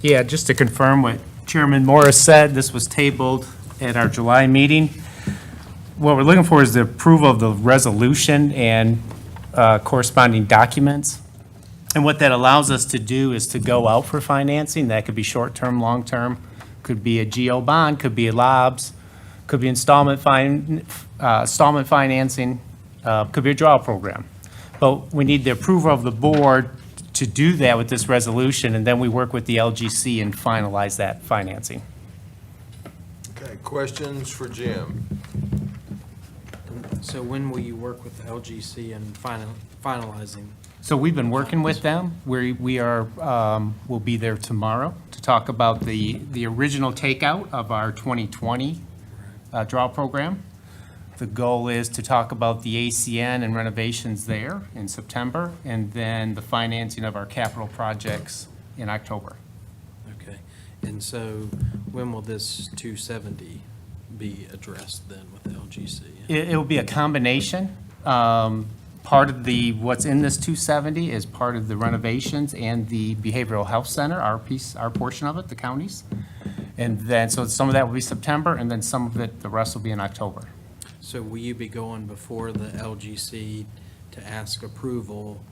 Yeah, just to confirm what Chairman Morris said, this was tabled at our July meeting. What we're looking for is the approval of the resolution and corresponding documents. And what that allows us to do is to go out for financing. That could be short-term, long-term, could be a GO bond, could be LOBs, could be installment financing, could be a draw program. But we need the approval of the board to do that with this resolution, and then we work with the LGC and finalize that financing.
Okay, questions for Jim?
So when will you work with the LGC and finalizing?
So we've been working with them. We are, we'll be there tomorrow to talk about the original takeout of our 2020 draw program. The goal is to talk about the ACN and renovations there in September, and then the financing of our capital projects in October.
Okay, and so when will this 270 be addressed then with the LGC?
It'll be a combination. Part of what's in this 270 is part of the renovations and the behavioral health center, our portion of it, the counties. And then, so some of that will be September, and then some of it, the rest will be in October.
So will you be going before the LGC to ask approval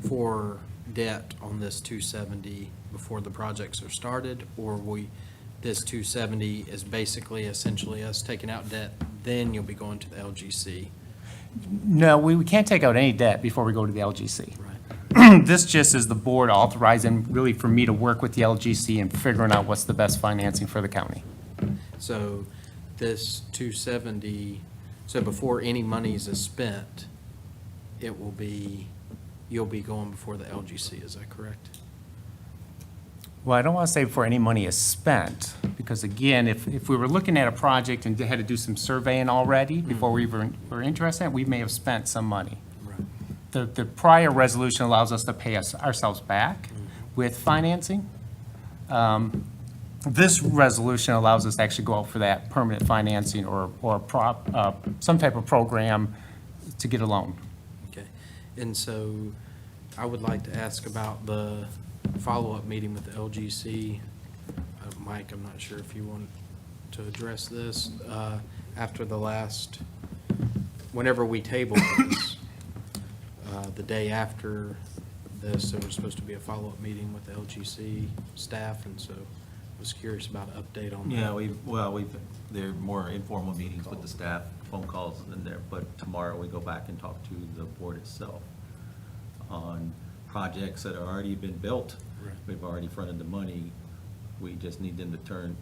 for debt on this 270 before the projects are started? Or this 270 is basically essentially us taking out debt, then you'll be going to the LGC?
No, we can't take out any debt before we go to the LGC. Right. This just is the board authorizing really for me to work with the LGC and figuring out what's the best financing for the county.
So this 270, so before any monies is spent, you'll be going before the LGC, is that correct?
Well, I don't want to say before any money is spent, because again, if we were looking at a project and had to do some surveying already before we were interested, we may have spent some money. Right. The prior resolution allows us to pay ourselves back with financing. This resolution allows us to actually go out for that permanent financing or some type of program to get a loan.
Okay, and so I would like to ask about the follow-up meeting with the LGC. Mike, I'm not sure if you want to address this. After the last, whenever we tabled this, the day after this, there was supposed to be a follow-up meeting with the LGC staff, and so I was curious about an update on that.
Yeah, there are more informal meetings with the staff, phone calls in there, but tomorrow we go back and talk to the board itself on projects that are already been built. Right. We've already fronted the money. We just need them to turn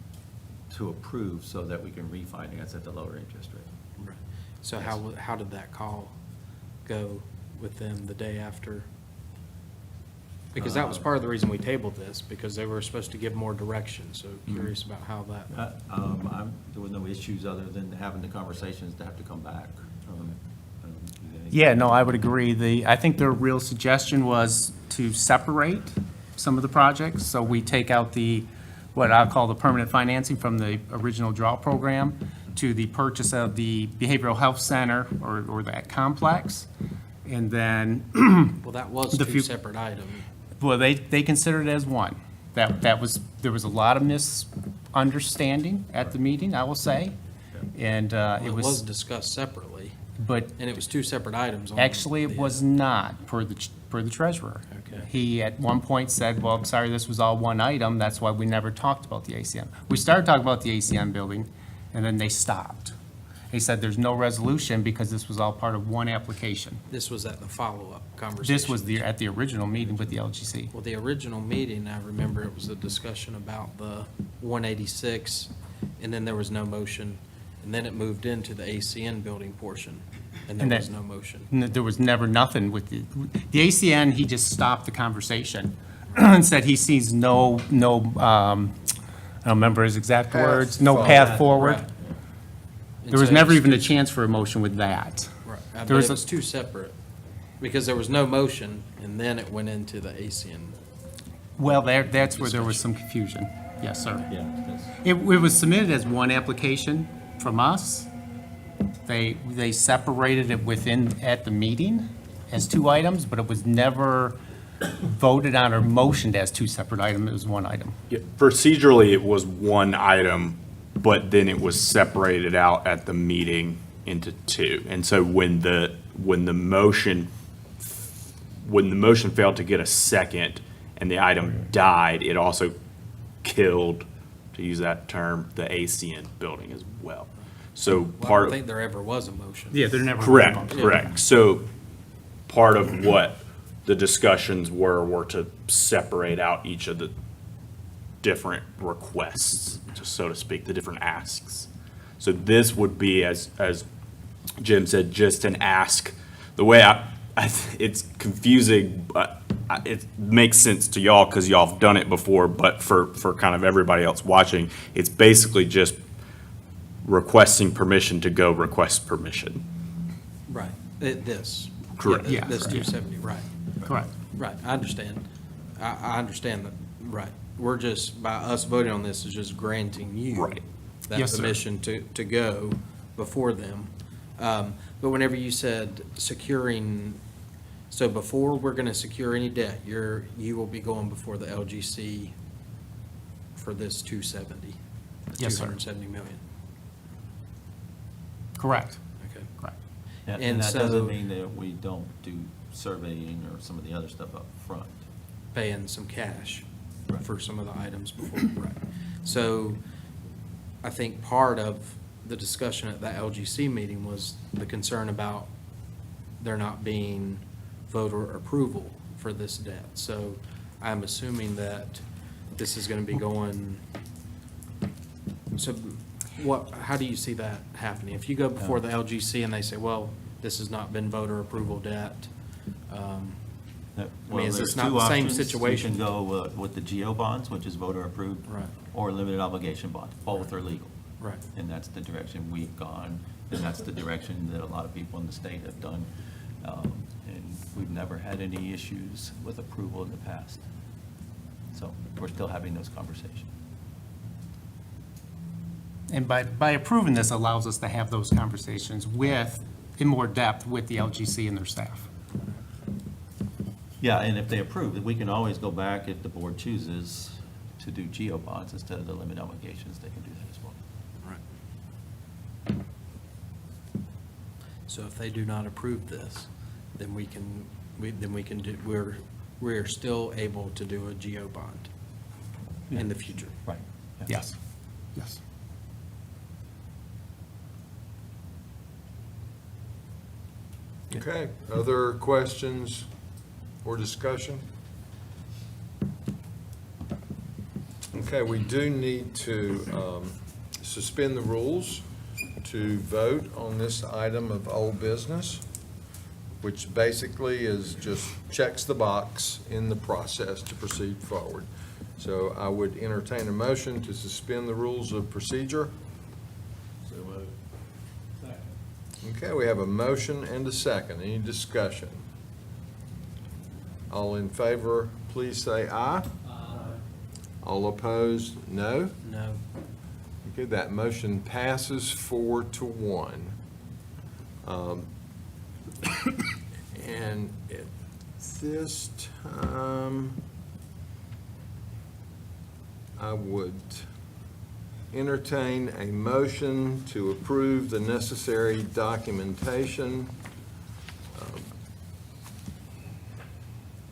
to approve so that we can refinance at the lower interest rate.
Right. So how did that call go with them the day after? Because that was part of the reason we tabled this, because they were supposed to give more direction, so curious about how that.
There were no issues other than having the conversations to have to come back.
Yeah, no, I would agree. I think their real suggestion was to separate some of the projects. So we take out what I call the permanent financing from the original draw program to the purchase of the behavioral health center or that complex. And then.
Well, that was two separate items.
Well, they considered it as one. There was a lot of misunderstanding at the meeting, I will say. And
It was discussed separately. And it was two separate items.
Actually, it was not, per the treasurer.
Okay.
He at one point said, well, I'm sorry, this was all one item, that's why we never talked about the ACM. We started talking about the ACM building, and then they stopped. He said there's no resolution because this was all part of one application.
This was at the follow-up conversation.
This was at the original meeting with the LGC.
Well, the original meeting, I remember it was a discussion about the 186, and then there was no motion, and then it moved into the ACN building portion, and there was no motion.
There was never nothing with the ACN, he just stopped the conversation and said he sees no, I don't remember his exact words, no path forward.
Right.
There was never even a chance for a motion with that.
Right, but it was two separate, because there was no motion, and then it went into the ACN.
Well, that's where there was some confusion. Yes, sir.
Yeah.
It was submitted as one application from us. They separated it at the meeting as two items, but it was never voted on or motioned as two separate items. It was one item.
Yeah, procedurally, it was one item, but then it was separated out at the meeting into two. And so when the motion failed to get a second and the item died, it also killed, to use that term, the ACN building as well. So
Well, I
part
don't
of.
think there ever was a motion.
Yeah, there never.
Correct, correct. So part of what the discussions were to separate out each of the different requests, just so to speak, the different asks. So this would be, as Jim said, just an ask. The way it's confusing, but it makes sense to y'all because y'all have done it before, but for kind of everybody else watching, it's basically just requesting permission to go request permission.
Right. This.
Correct.
Yeah,
Yeah,
this
correct.
270, right.
Correct.
Right, I understand. I understand that, right. We're just, by us voting on this is just granting you
Right.
that
Yes, sir.
permission to go before them. But whenever you said securing, so before we're gonna secure any debt, you will be going before the LGC for this 270,
Yes, sir.
270 million.
Correct.
Okay.
Correct.
Yeah,
And
and that
so-
doesn't mean that we don't do surveying or some of the other stuff up front.
Paying some cash
Right.
for some of the items before, right. So I think part of the discussion at that LGC meeting was the concern about there not being voter approval for this debt. So I'm assuming that this is gonna be going, so how do you see that happening? If you go before the LGC and they say, well, this has not been voter approval debt, I mean, is this not the same situation?
You can go with the GO bonds, which is voter approved.
Right.
Or limited obligation bond. Both are legal.
Right.
And that's the direction we've gone, and that's the direction that a lot of people in the state have done. And we've never had any issues with approval in the past. So we're still having those conversations.
And by approving this allows us to have those conversations in more depth with the LGC and their staff.
Yeah, and if they approve, we can always go back if the board chooses to do GO bonds instead of the limited obligations, they can do that as well.
Right. So if they do not approve this, then we can do, we're still able to do a GO bond in the future.
Right.
Yes. Yes.
Okay, other questions or discussion? Okay, we do need to suspend the rules to vote on this item of old business, which basically is just checks the box in the process to proceed forward. So I would entertain a motion to suspend the rules of procedure. Okay, we have a motion and a second. Any discussion? All in favor, please say aye. All opposed, no?
No.
Okay, that motion passes 4-1. And at this time, I would entertain a motion to approve the necessary documentation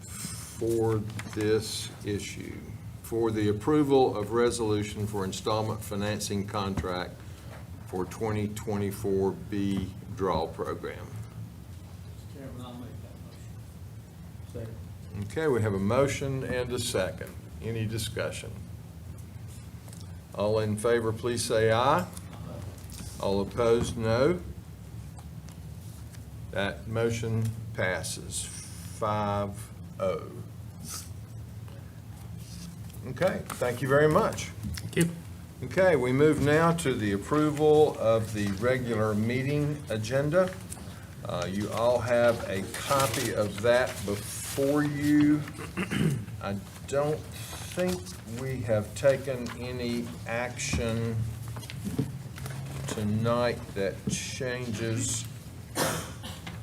for this issue, for the approval of resolution for installment financing contract for 2024 B draw program.
Chairman, I'll make that motion. Second.
Okay, we have a motion and a second. Any discussion? All in favor, please say aye. All opposed, no. That motion passes 5-0. Okay, thank you very much.
Thank you.
Okay, we move now to the approval of the regular meeting agenda. You all have a copy of that before you. I don't think we have taken any action tonight that changes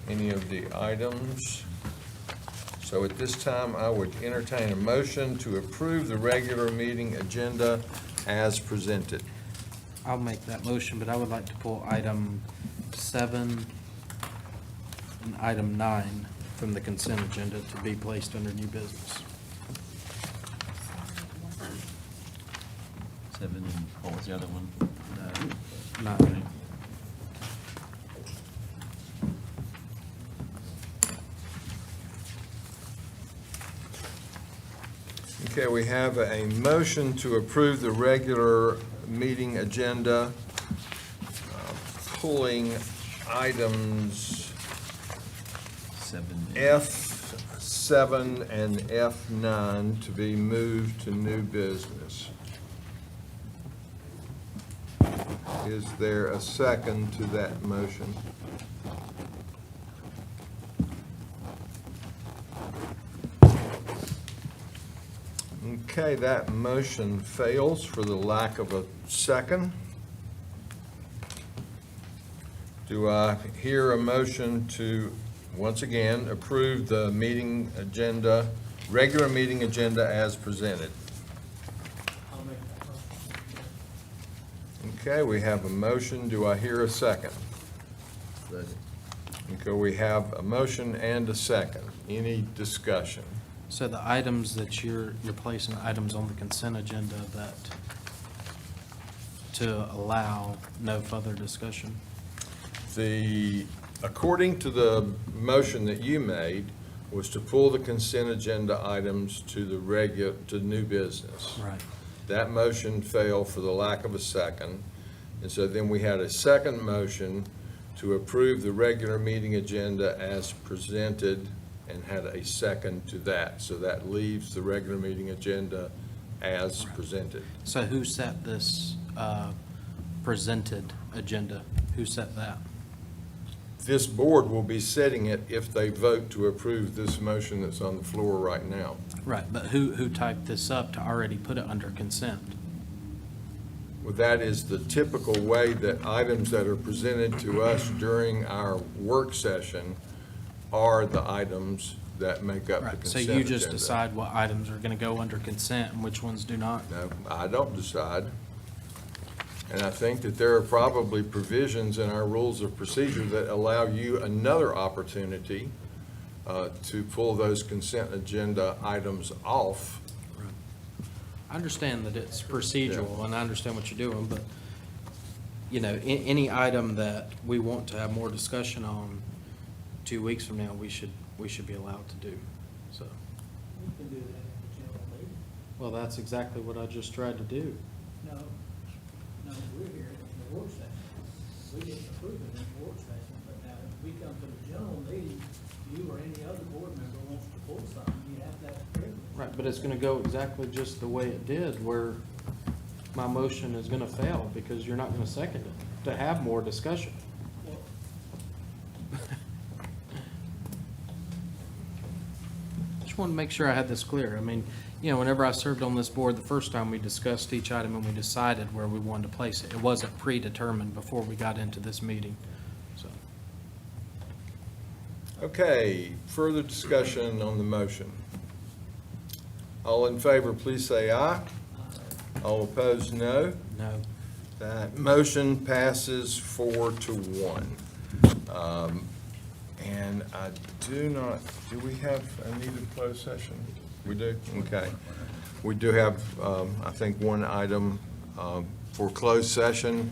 any of the items. So at this time, I would entertain a motion to approve the regular meeting agenda as presented.
I'll make that motion, but I would like to pull item 7 and item 9 from the consent agenda to be placed under new business.
7, and what was the other one?
9.
Okay, we have a motion to approve the regular meeting agenda, pulling items
7.
F7 and F9 to be moved to new business. Is there a second to that motion? Okay, that motion fails for the lack of a second. Do I hear a motion to, once again, approve the meeting agenda, regular meeting agenda as presented? Okay, we have a motion. Do I hear a second? Okay, we have a motion and a second. Any discussion?
So the items that you're placing items on the consent agenda that to allow no further discussion?
According to the motion that you made, was to pull the consent agenda items to to new business.
Right.
That motion failed for the lack of a second. And so then we had a second motion to approve the regular meeting agenda as presented and had a second to that. So that leaves the regular meeting agenda as presented.
So who set this presented agenda? Who set that?
This board will be setting it if they vote to approve this motion that's on the floor right now.
Right, but who typed this up to already put it under consent?
Well, that is the typical way that items that are presented to us during our work session are the items that make up the
Right, so
consent
you
agenda.
just decide what items are going to go under consent and which ones do not?
No, I don't decide. And I think that there are probably provisions in our rules of procedure that allow you another opportunity to pull those consent agenda items off.
I understand that it's procedural, and I understand what you're doing, but, you know, any item that we want to have more discussion on 2 weeks from now, we should be allowed to do, so.
You can do that at the general meeting.
Well, that's exactly what I just tried to do.
No, we're here in the work session. We didn't approve it in the work session, but now if we come to the general meeting, you or any other board member wants to pull something, you have that privilege.
Right, but it's gonna go exactly just the way it did, where my motion is gonna fail, because you're not gonna second it, to have more discussion. Just wanted to make sure I had this clear. I mean, you know, whenever I served on this board, the first time we discussed each item and we decided where we wanted to place it. It wasn't predetermined before we got into this meeting, so.
Okay, further discussion on the motion. All in favor, please say aye. All opposed, no.
No.
That motion passes 4-1. And I do not, do we have a needed closed session? We do? Okay. We do have, I think, one item for closed session.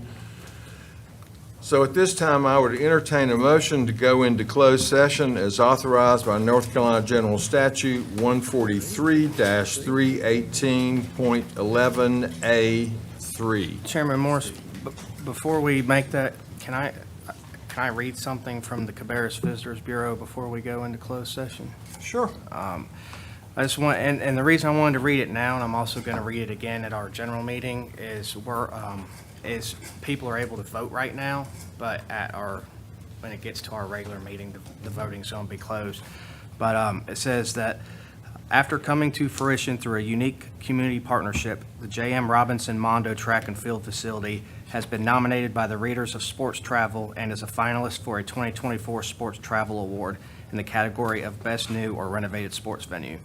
So at this time, I would entertain a motion to go into closed session as authorized by North Carolina General Statute 143-318.11A3.
Chairman Morris, before we make that, can I read something from the Cabarrus Visitors Bureau before we go into closed session?
Sure.
I just want, and the reason I wanted to read it now, and I'm also going to read it again at our general meeting, is is people are able to vote right now, but when it gets to our regular meeting, the voting's going to be closed. But it says that after coming to fruition through a unique community partnership, the J.M. Robinson Mondo Track and Field Facility has been nominated by the readers of Sports Travel and is a finalist for a 2024 Sports Travel Award. And in the category of Best New or Renovated Sports Venue.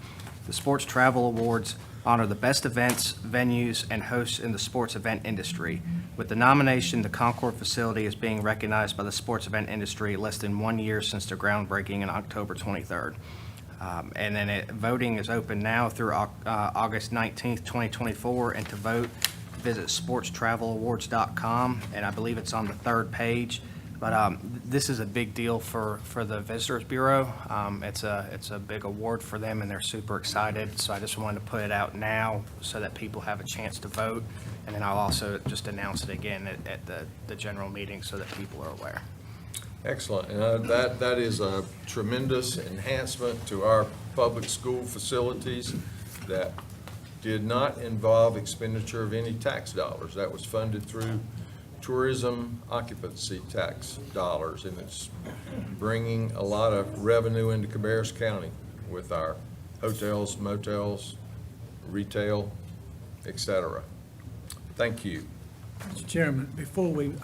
The Sports Travel Awards honor the best events, venues, and hosts in the sports event industry. With the nomination, the Concord facility is being recognized by the sports event industry less than 1 year since the groundbreaking on October 23rd. And then voting is open now through August 19th, 2024, and to vote, visit sportstravelawards.com, and I believe it's on the third page. But this is a big deal for the Visitors Bureau. It's a big award for them, and they're super excited. So I just wanted to put it out now so that people have a chance to vote. And then I'll also just announce it again at the general meeting so that people are aware.
Excellent. That is a tremendous enhancement to our public school facilities that did not involve expenditure of any tax dollars. That was funded through tourism occupancy tax dollars, and it's bringing a lot of revenue into Cabarrus County with our hotels, motels, retail, etc. Thank you.
Mr. Chairman,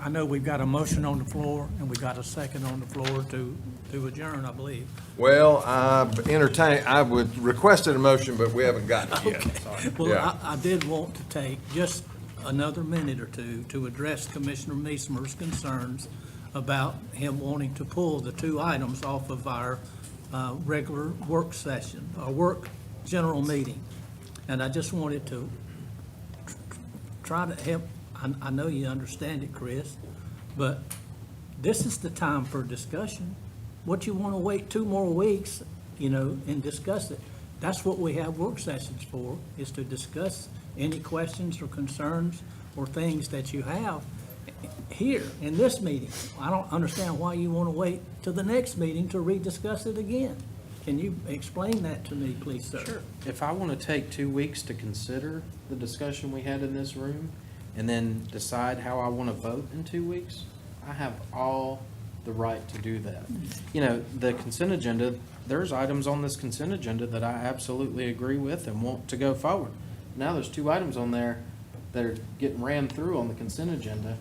I know we've got a motion on the floor, and we got a second on the floor to adjourn, I believe.
Well, I would requested a motion, but we haven't gotten it yet.
Okay. Well, I did want to take just another minute or two to address Commissioner Meesmer's concerns about him wanting to pull the two items off of our regular work session, our work general meeting. And I just wanted to try to help. I know you understand it, Chris, but this is the time for discussion. What you want to wait 2 more weeks, and discuss it? That's what we have work sessions for, is to discuss any questions or concerns or things that you have here in this meeting. I don't understand why you want to wait till the next meeting to rediscuss it again. Can you explain that to me, please, sir?
Sure. If I want to take 2 weeks to consider the discussion we had in this room and then decide how I want to vote in 2 weeks, I have all the right to do that. The consent agenda, there's items on this consent agenda that I absolutely agree with and want to go forward. Now there's 2 items on there that are getting ran through on the consent agenda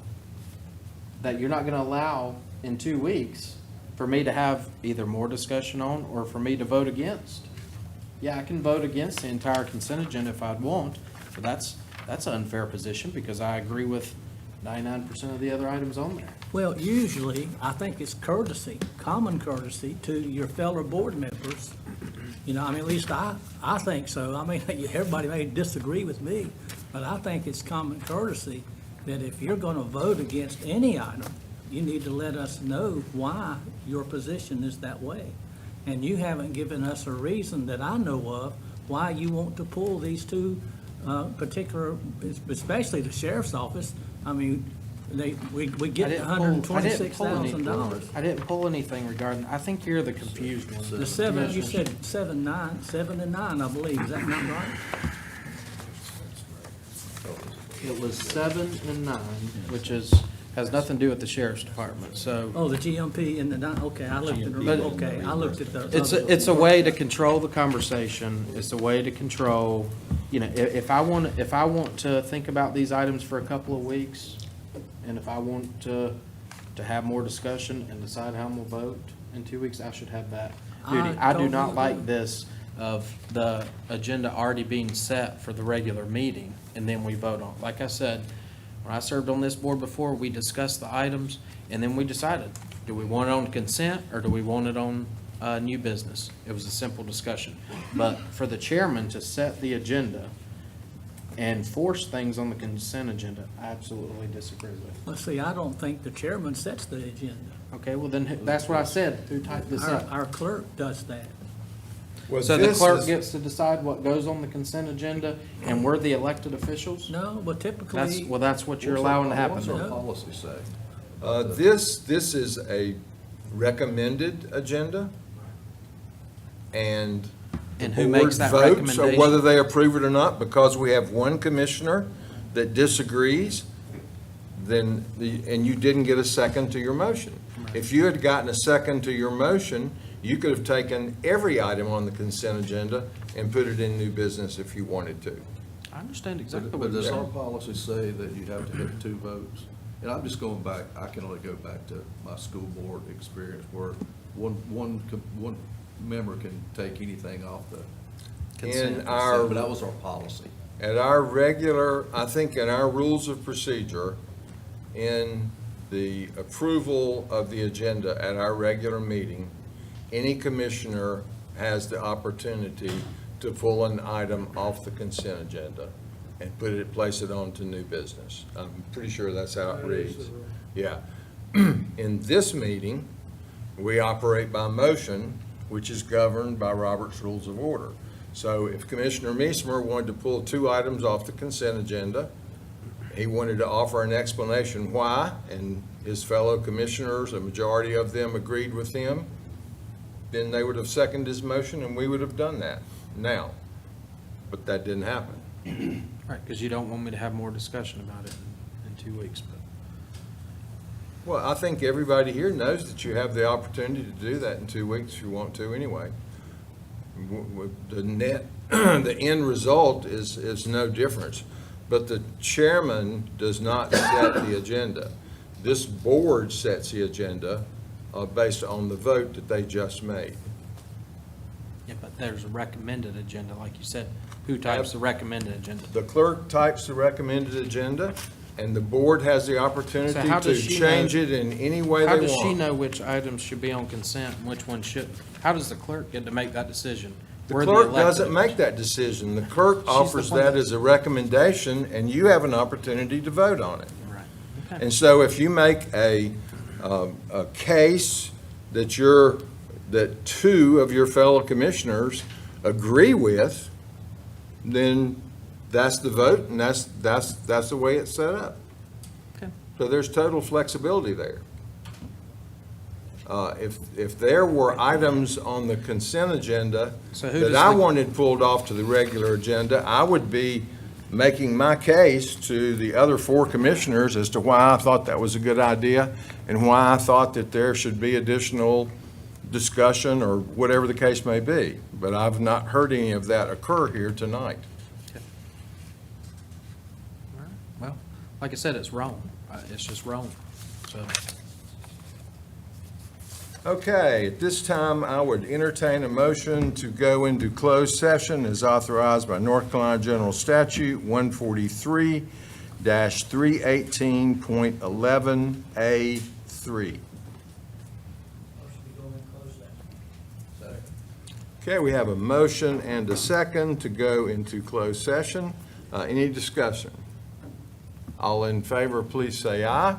that you're not going to allow in 2 weeks for me to have either more discussion on or for me to vote against. Yeah, I can vote against the entire consent agenda if I'd want, but that's an unfair position because I agree with 99% of the other items on there.
Well, usually, I think it's courtesy, common courtesy to your fellow board members. At least I think so. Everybody may disagree with me, but I think it's common courtesy that if you're going to vote against any item, you need to let us know why your position is that way. And you haven't given us a reason that I know of why you want to pull these two particular, especially the sheriff's office. We get $126,000.
I didn't pull anything regarding, I think you're the confused one.
The 7, you said 7 and 9, I believe. Is that not right?
It was 7 and 9, which has nothing to do with the sheriff's department, so.
Oh, the GMP and the 9, okay, I looked at the.
It's a way to control the conversation. It's a way to control, if I want to think about these items for a couple of weeks, and if I want to have more discussion and decide how I'm gonna vote in 2 weeks, I should have that duty. I do not like this of the agenda already being set for the regular meeting, and then we vote on it. Like I said, when I served on this board before, we discussed the items, and then we decided, do we want it on consent, or do we want it on new business? It was a simple discussion. But for the chairman to set the agenda and force things on the consent agenda, I absolutely disagree with.
Let's see, I don't think the chairman sets the agenda.
Okay, well then, that's what I said. Who typed this up?
Our clerk does that.
So the clerk gets to decide what goes on the consent agenda, and we're the elected officials?
No, but typically.
That's what you're allowing to happen.
What's our policy say?
This is a recommended agenda, and the
who
board
makes that
votes
recommendation?
whether they approve it or not. Because we have one commissioner that disagrees, and you didn't get a second to your motion. If you had gotten a second to your motion, you could have taken every item on the consent agenda and put it in new business if you wanted to.
I understand exactly
But
what you're
does our
saying.
policy say that you have to have 2 votes? And I'm just going back, I can only go back to my school board experience where one member can take anything off the
In
consent,
our,
but that was our policy.
at our regular, I think in our rules of procedure, in the approval of the agenda at our regular meeting, any commissioner has the opportunity to pull an item off the consent agenda and place it on to new business. I'm pretty sure that's how it reads. Yeah. In this meeting, we operate by motion, which is governed by Robert's Rules of Order. So if Commissioner Meismer wanted to pull 2 items off the consent agenda, he wanted to offer an explanation why, and his fellow commissioners, a majority of them agreed with him, then they would have seconded his motion and we would have done that now. But that didn't happen.
Right, because you don't want me to have more discussion about it in 2 weeks, but.
Well, I think everybody here knows that you have the opportunity to do that in 2 weeks if you want to anyway. The net, the end result is no difference. But the chairman does not set the agenda. This board sets the agenda based on the vote that they just made.
Yeah, but there's a recommended agenda, like you said. Who types the recommended agenda?
The clerk types the recommended agenda, and the board has the opportunity
So how
to
does she
change
know-
it in any way they
How
want.
does she know which items should be on consent and which ones shouldn't? How does the clerk get to make that decision?
The
We're
clerk
elected
doesn't make that decision. The clerk
the
offers
one
that
that-
as a recommendation, and you have an opportunity to vote on it.
Right. Okay.
And so if you make a case that that 2 of your fellow commissioners agree with, then that's the vote, and that's the way it's set up.
Okay.
So there's total flexibility there. If there were items on the consent agenda
So who
that
does
I
the-
wanted pulled off to the regular agenda, I would be making my case to the other 4 commissioners as to why I thought that was a good idea and why I thought that there should be additional discussion or whatever the case may be. But I've not heard any of that occur here tonight.
All right. Well, like I said, it's wrong. It's just wrong. So,
Okay, at this time, I would entertain a motion to go into closed session as authorized by North Carolina General Statute 143-318.11A3. Okay, we have a motion and a second to go into closed session. Any discussion? All in favor, please say aye.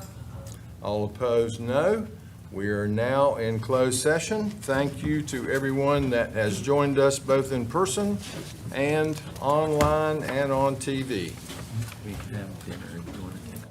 All opposed, no. We are now in closed session. Thank you to everyone that has joined us both in person and online and on TV.
We have dinner if you want to take